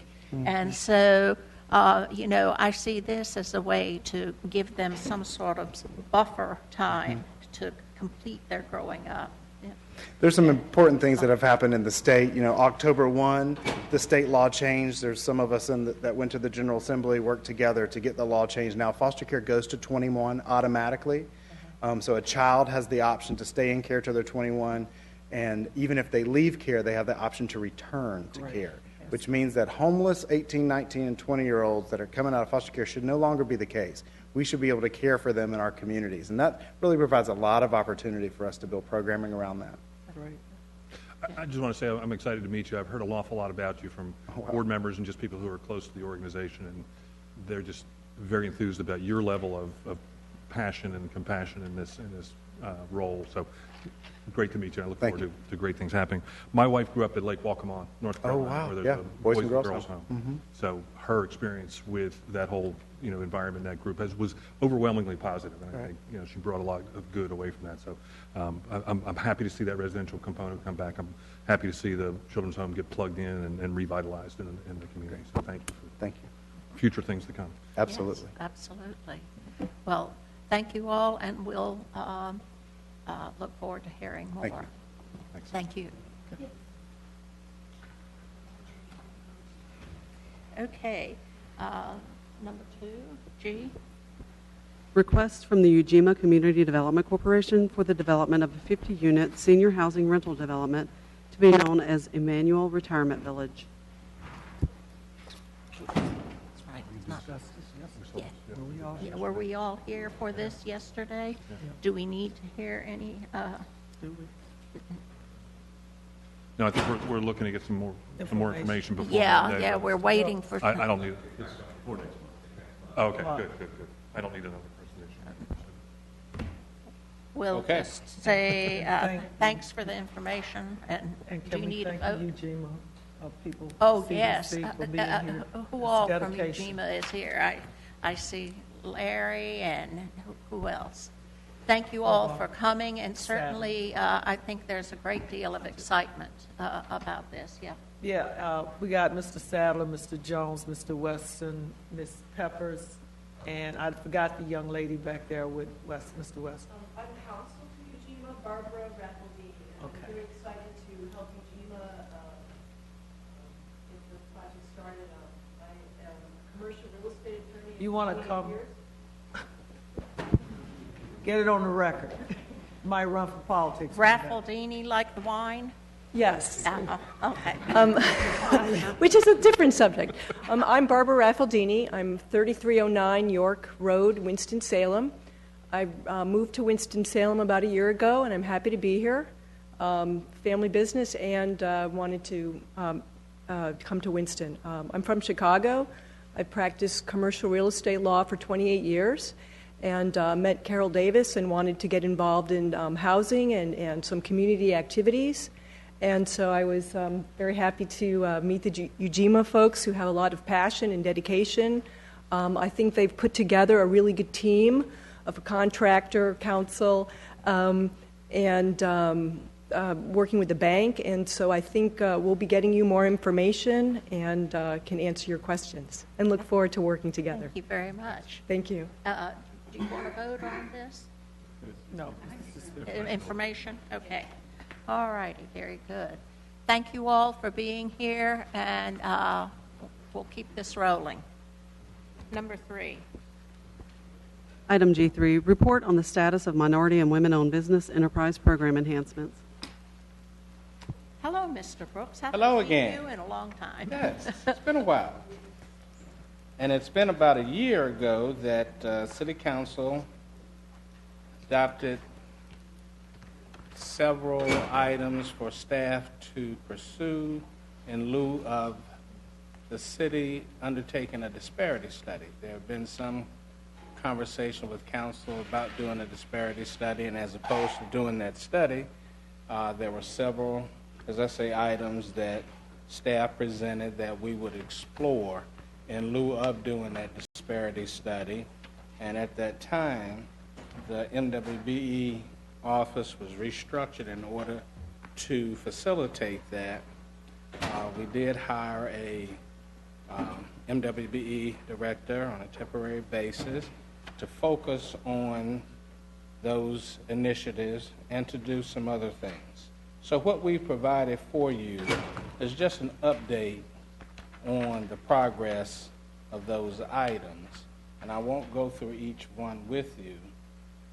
And so, I see this as a way to give them some sort of buffer time to complete their growing up. Yeah. There's some important things that have happened in the state. October 1, the state law changed. There's some of us that went to the General Assembly, worked together to get the law changed. Now foster care goes to 21 automatically. So a child has the option to stay in care till they're 21. And even if they leave care, they have the option to return to care, which means that homeless 18, 19, and 20-year-olds that are coming out of foster care should no longer be the case. We should be able to care for them in our communities. And that really provides a lot of opportunity for us to build programming around that. Right. I just want to say I'm excited to meet you. I've heard an awful lot about you from board members and just people who are close to the organization, and they're just very enthused about your level of passion and compassion in this role. So great to meet you. I look forward to great things happening. My wife grew up at Lake Walcomont, North Carolina, where there's a Boys and Girls Home. So her experience with that whole environment, that group was overwhelmingly positive, and I think she brought a lot of good away from that. So I'm happy to see that residential component come back. I'm happy to see the children's home get plugged in and revitalized in the community. So thank you. Thank you. Future things to come. Absolutely. Yes, absolutely. Well, thank you all, and we'll look forward to hearing more. Thank you. Thanks. Thank you. Okay, number 2, G. Request from the Ujima Community Development Corporation for the development of a 50-unit senior housing rental development to be known as Emmanuel Retirement Village. That's right. It's not. Yeah. Were we all here for this yesterday? Yeah. Do we need to hear any? No, I think we're looking to get some more information before. Yeah, we're waiting for. I don't need it. It's 4 days. Oh, okay, good. I don't need another presentation. we'll Okay. just say, Thank you. thanks for the information, and And do can you we need a thank vote? Ujima people? Oh, CDC yes. for being here. Who It's all from dedication. Ujima is here? I see Larry and who else? Thank you all for coming, and certainly, I think there's a great deal of excitement about this, yeah. Yeah, we got Mr. Sadler, Mr. Jones, Mr. Weston, Ms. Peppers, and I forgot the young lady back there with Mr. Weston. I'm counsel to Ujima, Barbara Raffledine. I'm Okay. very excited to help Ujima get the project started. I am a commercial real estate attorney. You want to 28 come? years. Get it on the record. Might run for politics. one day. Raffledini, like the wine? Yes, Okay. which is a different subject. I'm Barbara Raffledini. I'm 3309 York Road, Winston-Salem. I moved to Winston-Salem about a year ago, and I'm happy to be here. Family business, and wanted to come to Winston. I'm from Chicago. I've practiced commercial real estate law for 28 years, and met Carol Davis and wanted to get involved in housing and some community activities. And so I was very happy to meet the Ujima folks who have a lot of passion and dedication. I think they've put together a really good team of a contractor, council, and working with the bank. And so I think we'll be getting you more information and can answer your questions. And look forward to working together. Thank you very much. Thank you. Do you want to vote on this? No. Information? Okay. All righty, very good. Thank you all for being here, and we'll keep this rolling. Number 3. Item G3, report on the status of minority and women-owned business enterprise program enhancements. Hello, Mr. Brooks. Hello Haven't seen again. you in a long time. Yes, it's been a while. And it's been about a year ago that City Council adopted several items for staff to pursue in lieu of the city undertaking a disparity study. There have been some conversation with council about doing a disparity study, and as opposed to doing that study, there were several, as I say, items that staff presented that we would explore in lieu of doing that disparity study. And at that time, the MWBE office was restructured in order to facilitate that. We did hire a MWBE director on a temporary basis to focus on those initiatives and to do some other things. So what we provided for you is just an update on the progress of those items. And I won't go through each one with you,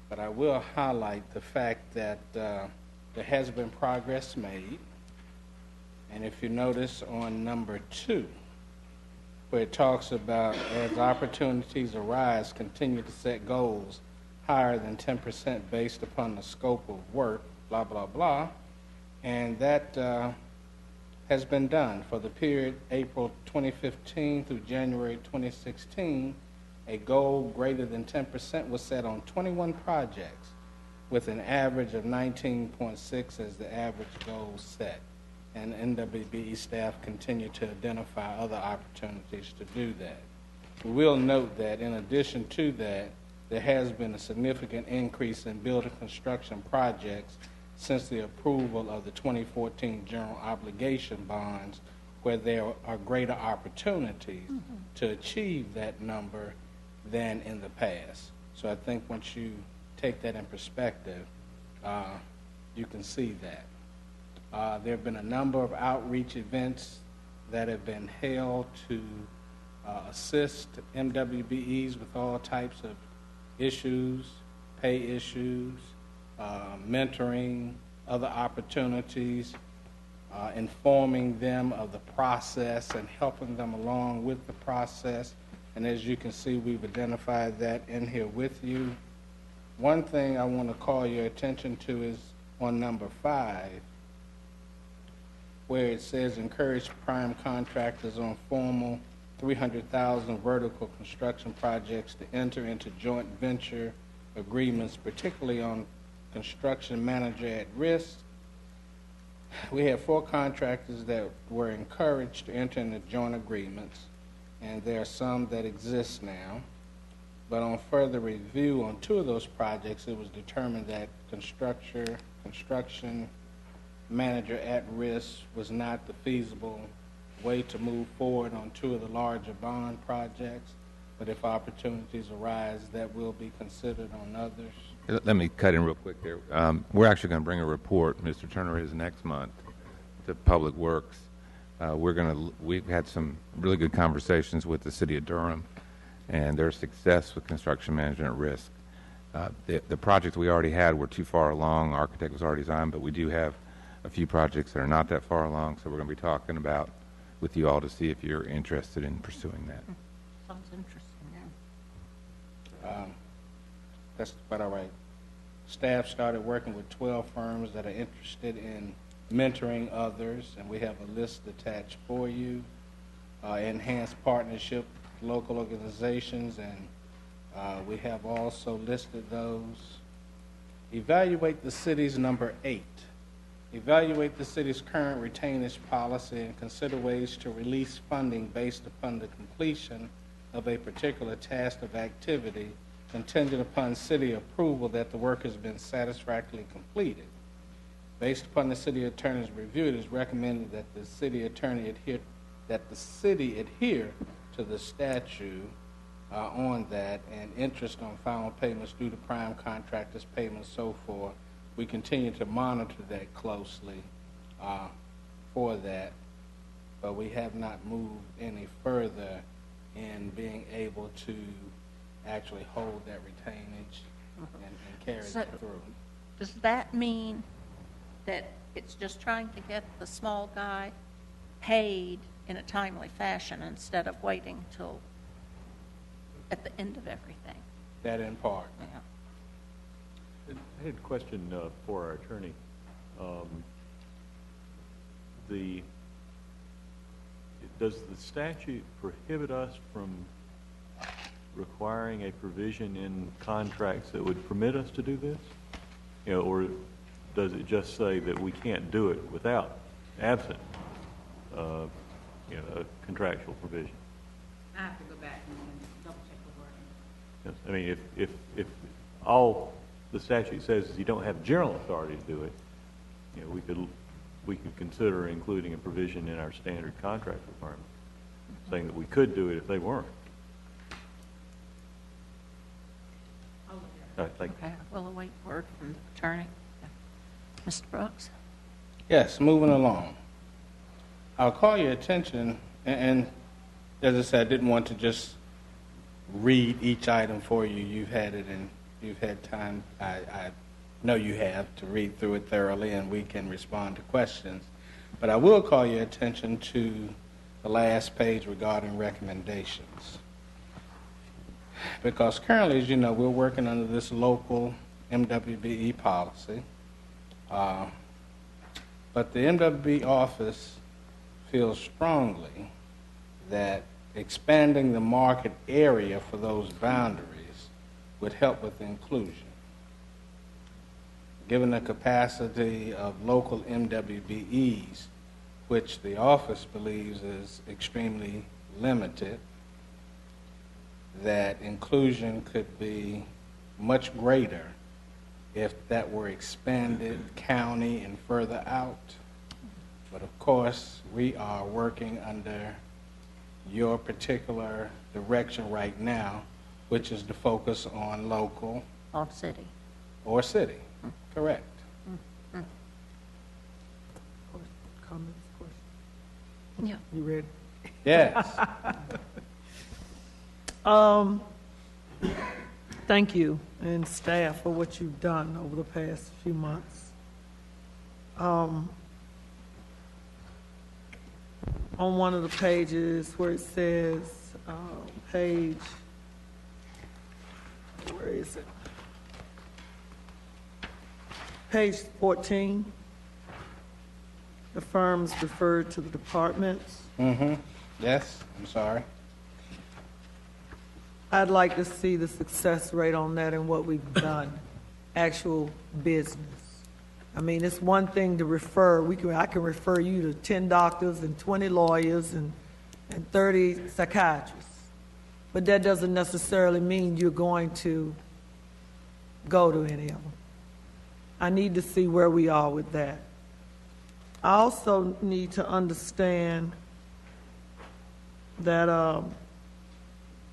but I will highlight the fact that there has been progress made. And if you notice on number 2, where it talks about as opportunities arise, continue to set goals higher than 10% based upon the scope of work, blah, blah, blah. And that has been done for the period April 2015 through January 2016. A goal greater than 10% was set on 21 projects with an average of 19.6 as the average goal set. And NWBE staff continue to identify other opportunities to do that. We will note that in addition to that, there has been a significant increase in building construction projects since the approval of the 2014 general obligation bonds, where there are greater opportunities to achieve that number than in the past. So I think once you take that in perspective, you can see that. There have been a number of outreach events that have been held to assist MWBEs with all types of issues, pay issues, mentoring, other opportunities, informing them of the process and helping them along with the process. And as you can see, we've identified that in here with you. One thing I want to call your attention to is on number 5, where it says encourage prime contractors on formal 300,000 vertical construction projects to enter into joint venture agreements, particularly on construction manager at risk. We have 4 contractors that were encouraged to enter into joint agreements, and there are some that exist now. But on further review on 2 of those projects, it was determined that construction manager at risk was not the feasible way to move forward on 2 of the larger bond projects. But if opportunities arise, that will be considered on others. Let me cut in real quick there. We're actually going to bring a report, Mr. Turner is next month, to Public Works. We've had some really good conversations with the City of Durham and their success with construction management at risk. The projects we already had were too far along. Architect was already designed, but we do have a few projects that are not that far along, so we're going to be talking about with you all to see if you're interested in pursuing that. Sounds interesting, yeah. That's about all right. Staff started working with 12 firms that are interested in mentoring others, and we have a list attached for you. Enhanced partnership with local organizations, and we have also listed those. Evaluate the city's number 8. Evaluate the city's current retainage policy and consider ways to release funding based upon the completion of a particular task of activity contingent upon city approval that the work has been satisfactorily completed. Based upon the city attorney's review, it is recommended that the city adhere to the statute on that, and interest on final payments due to prime contractors, payments, so forth. We continue to monitor that closely for that, but we have not moved any further in being able to actually hold that retainage and carry it through. Does that mean that it's just trying to get the small guy paid in a timely fashion instead of waiting till at the end of everything? That in part. Yeah. I had a question for our attorney. Does the statute prohibit us from requiring a provision in contracts that would permit us to do this? Or does it just say that we can't do it without, absent, a contractual provision? I have to go back and double check the wording. Yes. I mean, if all the statute says is you don't have general authority to do it, we could consider including a provision in our standard contract requirement, saying that we could do it if they weren't. All right, thank you. Okay, we'll await word from the attorney. Mr. Brooks? Yes, moving along. I'll call your attention, and as I said, I didn't want to just read each item for you. You've had it, and you've had time, I know you have, to read through it thoroughly, and we can respond to questions. But I will call your attention to the last page regarding recommendations. Because currently, as you know, we're working under this local MWBE policy. But the MWBE office feels strongly that expanding the market area for those boundaries would help with inclusion. Given the capacity of local MWBEs, which the office believes is extremely limited, that inclusion could be much greater if that were expanded county and further out. But of course, we are working under your particular direction right now, which is to focus on local. On city. Or city, correct. Comments, questions? Yeah. You ready? Yes. Thank you and staff for what you've done over the past few months. On one of the pages where it says, where is it? Page 14, the firms referred to the departments. Yes, I'm sorry. I'd like to see the success rate on that and what we've done. actual business. I mean, it's one thing to refer. I can refer you to 10 doctors and 20 lawyers and 30 psychiatrists. But that doesn't necessarily mean you're going to go to any of them. I need to see where we are with that. I also need to understand that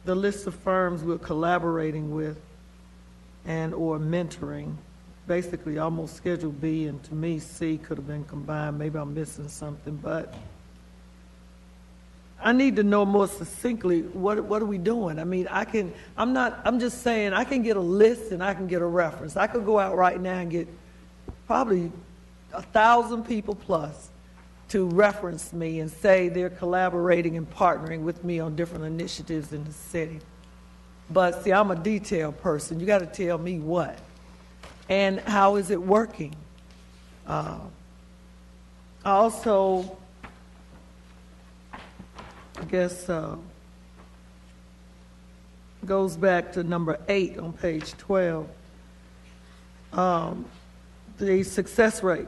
the list of firms we're collaborating with and or mentoring, basically almost Schedule B, and to me, C could have been combined. Maybe I'm missing something, but I need to know more succinctly what are we doing. I mean, I'm just saying I can get a list and I can get a reference. I could go out right now and get probably 1,000 people plus to reference me and say they're collaborating and partnering with me on different initiatives in the city. But see, I'm a detail person. You got to tell me what. And how is it working? Also, I guess, goes back to number 8 on page 12. The success rate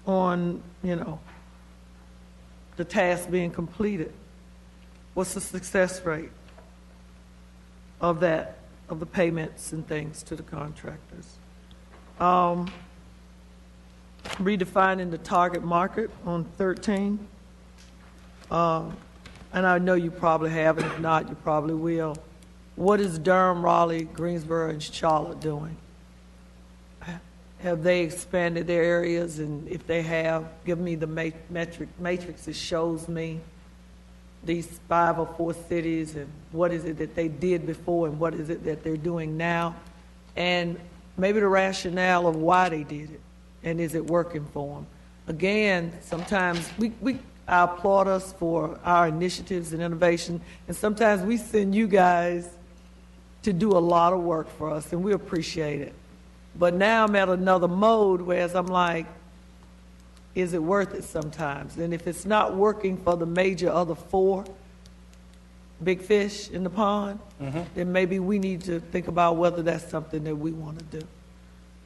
on, the task being completed. What's the success rate of that, of the payments and things to the contractors? Redefining the target market on 13. And I know you probably have, and if not, you probably will. What is Durham, Raleigh, Greensboro, and Charlotte doing? Have they expanded their areas? And if they have, give me the matrix that shows me these 5 or 4 cities and what is it that they did before and what is it that they're doing now, and maybe the rationale of why they did it, and is it working for them? Again, sometimes I applaud us for our initiatives and innovation, and sometimes we send you guys to do a lot of work for us, and we appreciate it. But now I'm at another mode, whereas I'm like, is it worth it sometimes? And if it's not working for the major other 4 big fish in the pond, then maybe we need to think about whether that's something that we want to do.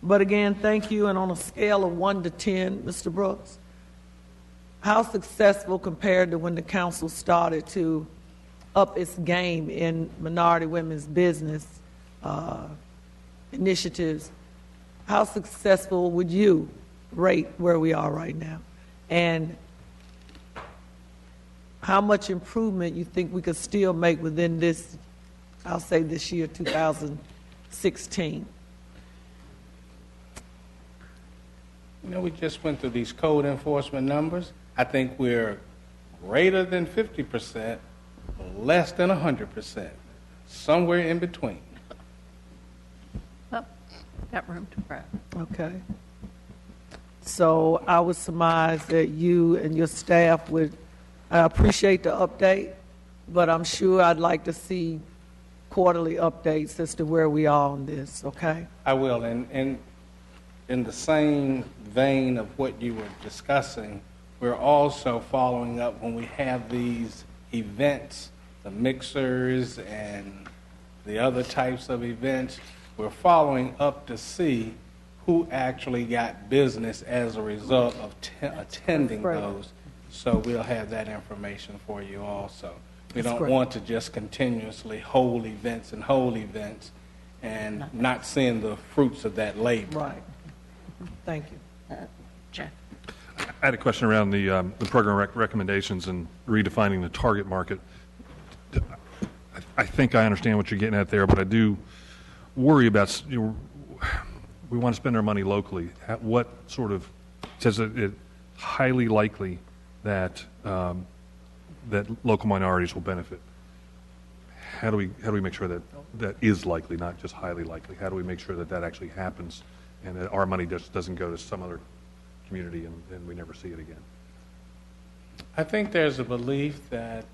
But again, thank you. And on a scale of 1 to 10, Mr. Brooks, how successful compared to when the council started to up its game in minority women's business initiatives, how successful would you rate where we are right now? And how much improvement you think we could still make within this, I'll say this year, 2016? We just went through these code enforcement numbers. I think we're greater than 50%, less than 100%, somewhere in between. Well, got room to grow. Okay. So I would surmise that you and your staff would, I appreciate the update, but I'm sure I'd like to see quarterly updates as to where we are on this, okay? I will, and in the same vein of what you were discussing, we're also following up when we have these events, the mixers and the other types of events. We're following up to see who actually got business as a result of attending those. So we'll have that information for you also. We don't want to just continuously hold events and not seeing the fruits of that labor. Right. Thank you. Jeff. I had a question around the program recommendations and redefining the target market. I think I understand what you're getting at there, but I do worry about, we want to spend our money locally. What sort of, says it highly likely that that local minorities will benefit? How do we make sure that that is likely, not just highly likely? How do we make sure that that actually happens and that our money just doesn't go to some other community and we never see it again? I think there's a belief that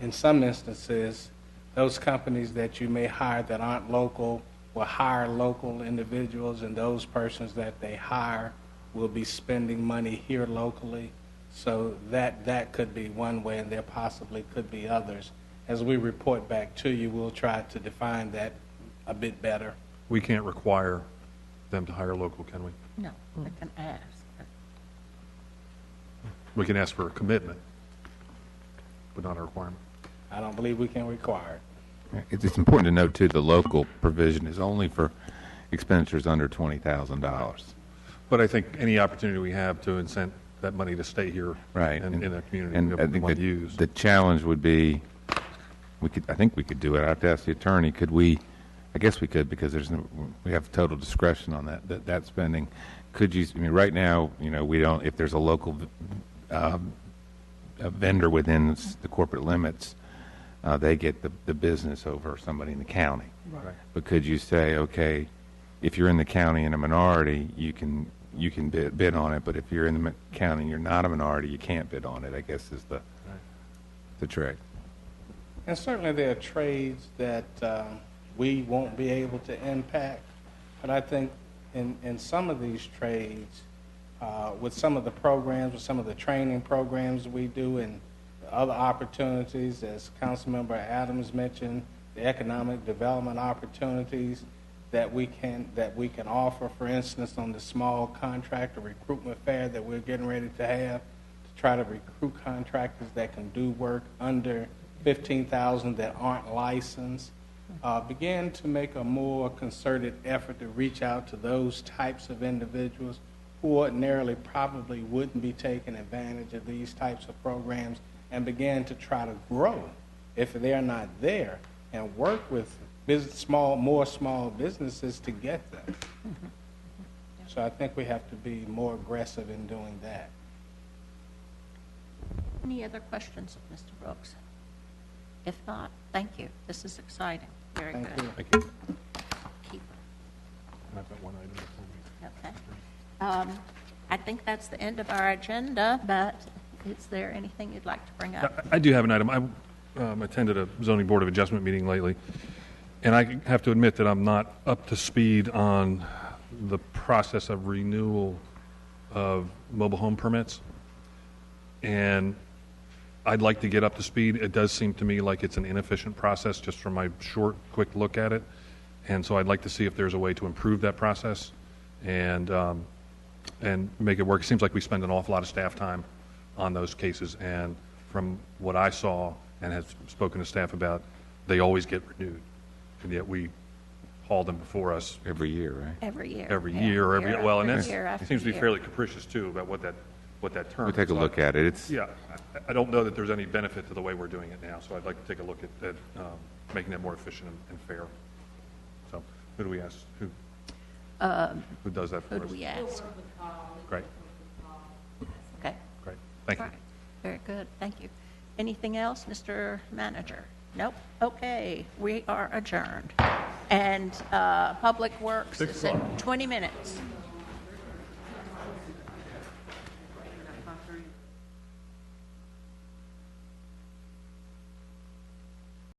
in some instances, those companies that you may hire that aren't local will hire local individuals, and those persons that they hire will be spending money here locally. So that could be one way, and there possibly could be others. As we report back to you, we'll try to define that a bit better we can't require them to hire local, can we? No, they can ask. We can ask for a commitment, but not a requirement. I don't believe we can require it. It's important to note, too, the local provision is only for expenditures under $20,000. But I think any opportunity we have to incent that money to stay here Right. and in the community, And I we think want that to use. the challenge would be, I think we could do it. I have to ask the attorney, could we, I guess we could, because we have total discretion on that spending. Could you, I mean, right now, we don't, if there's a local a vendor within the corporate limits, they get the business over somebody in the county. Right. But could you say, okay, if you're in the county and a minority, you can bid on it, but if you're in the county and you're not a minority, you can't bid on it, I guess is the trick. And certainly there are trades that we won't be able to impact, but I think in some of these trades, with some of the programs, with some of the training programs we do and other opportunities, as Councilmember Adams mentioned, the economic development opportunities that we can offer, for instance, on the small contractor recruitment fair that we're getting ready to have, to try to recruit contractors that can do work under $15,000 that aren't licensed. Begin to make a more concerted effort to reach out to those types of individuals who ordinarily probably wouldn't be taking advantage of these types of programs, and begin to try to grow if they're not there, and work with more small businesses to get them. So I think we have to be more aggressive in doing that. Any other questions of Mr. Brooks? If not, thank you. This is exciting. Very Thank good. you. Thank you. Keep I've got one item before we. Okay. I think that's the end of our agenda, but is there anything you'd like to bring up? I do have an item. I attended a zoning board of adjustment meeting lately, and I have to admit that I'm not up to speed on the process of renewal of mobile home permits. And I'd like to get up to speed. It does seem to me like it's an inefficient process just from my short, quick look at it. And so I'd like to see if there's a way to improve that process and make it work. It seems like we spend an awful lot of staff time on those cases. And from what I saw and have spoken to staff about, they always get renewed. And yet we haul them before us Every year, right? Every year. every Yeah. year, well, and Year that's, after it seems to be year. fairly capricious too about what that term We'll take a is. look at it. It's, Yeah, I don't know that there's any benefit to the way we're doing it now, so I'd like to take a look at making that more efficient and fair. So, who do we ask? Who does that for Who us? do we ask? Great, Okay. great. Thank you. All right. Very good. Thank you. Anything else, Mr. Manager? Nope. Okay. We are adjourned. And Public Works is in 20 minutes.